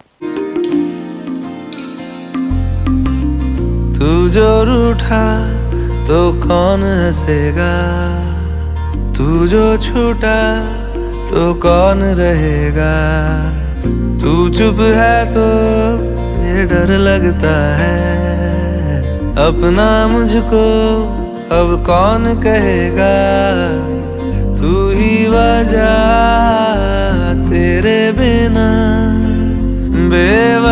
तू जो रूठा तो कौन हंसेगा, तू जो छूटा तो कौन रहेगा। तू चुप है तो ये डर लगता है, अपना मुझको अब कौन कहेगा। तू ही वजह, तेरे बिना बेवजह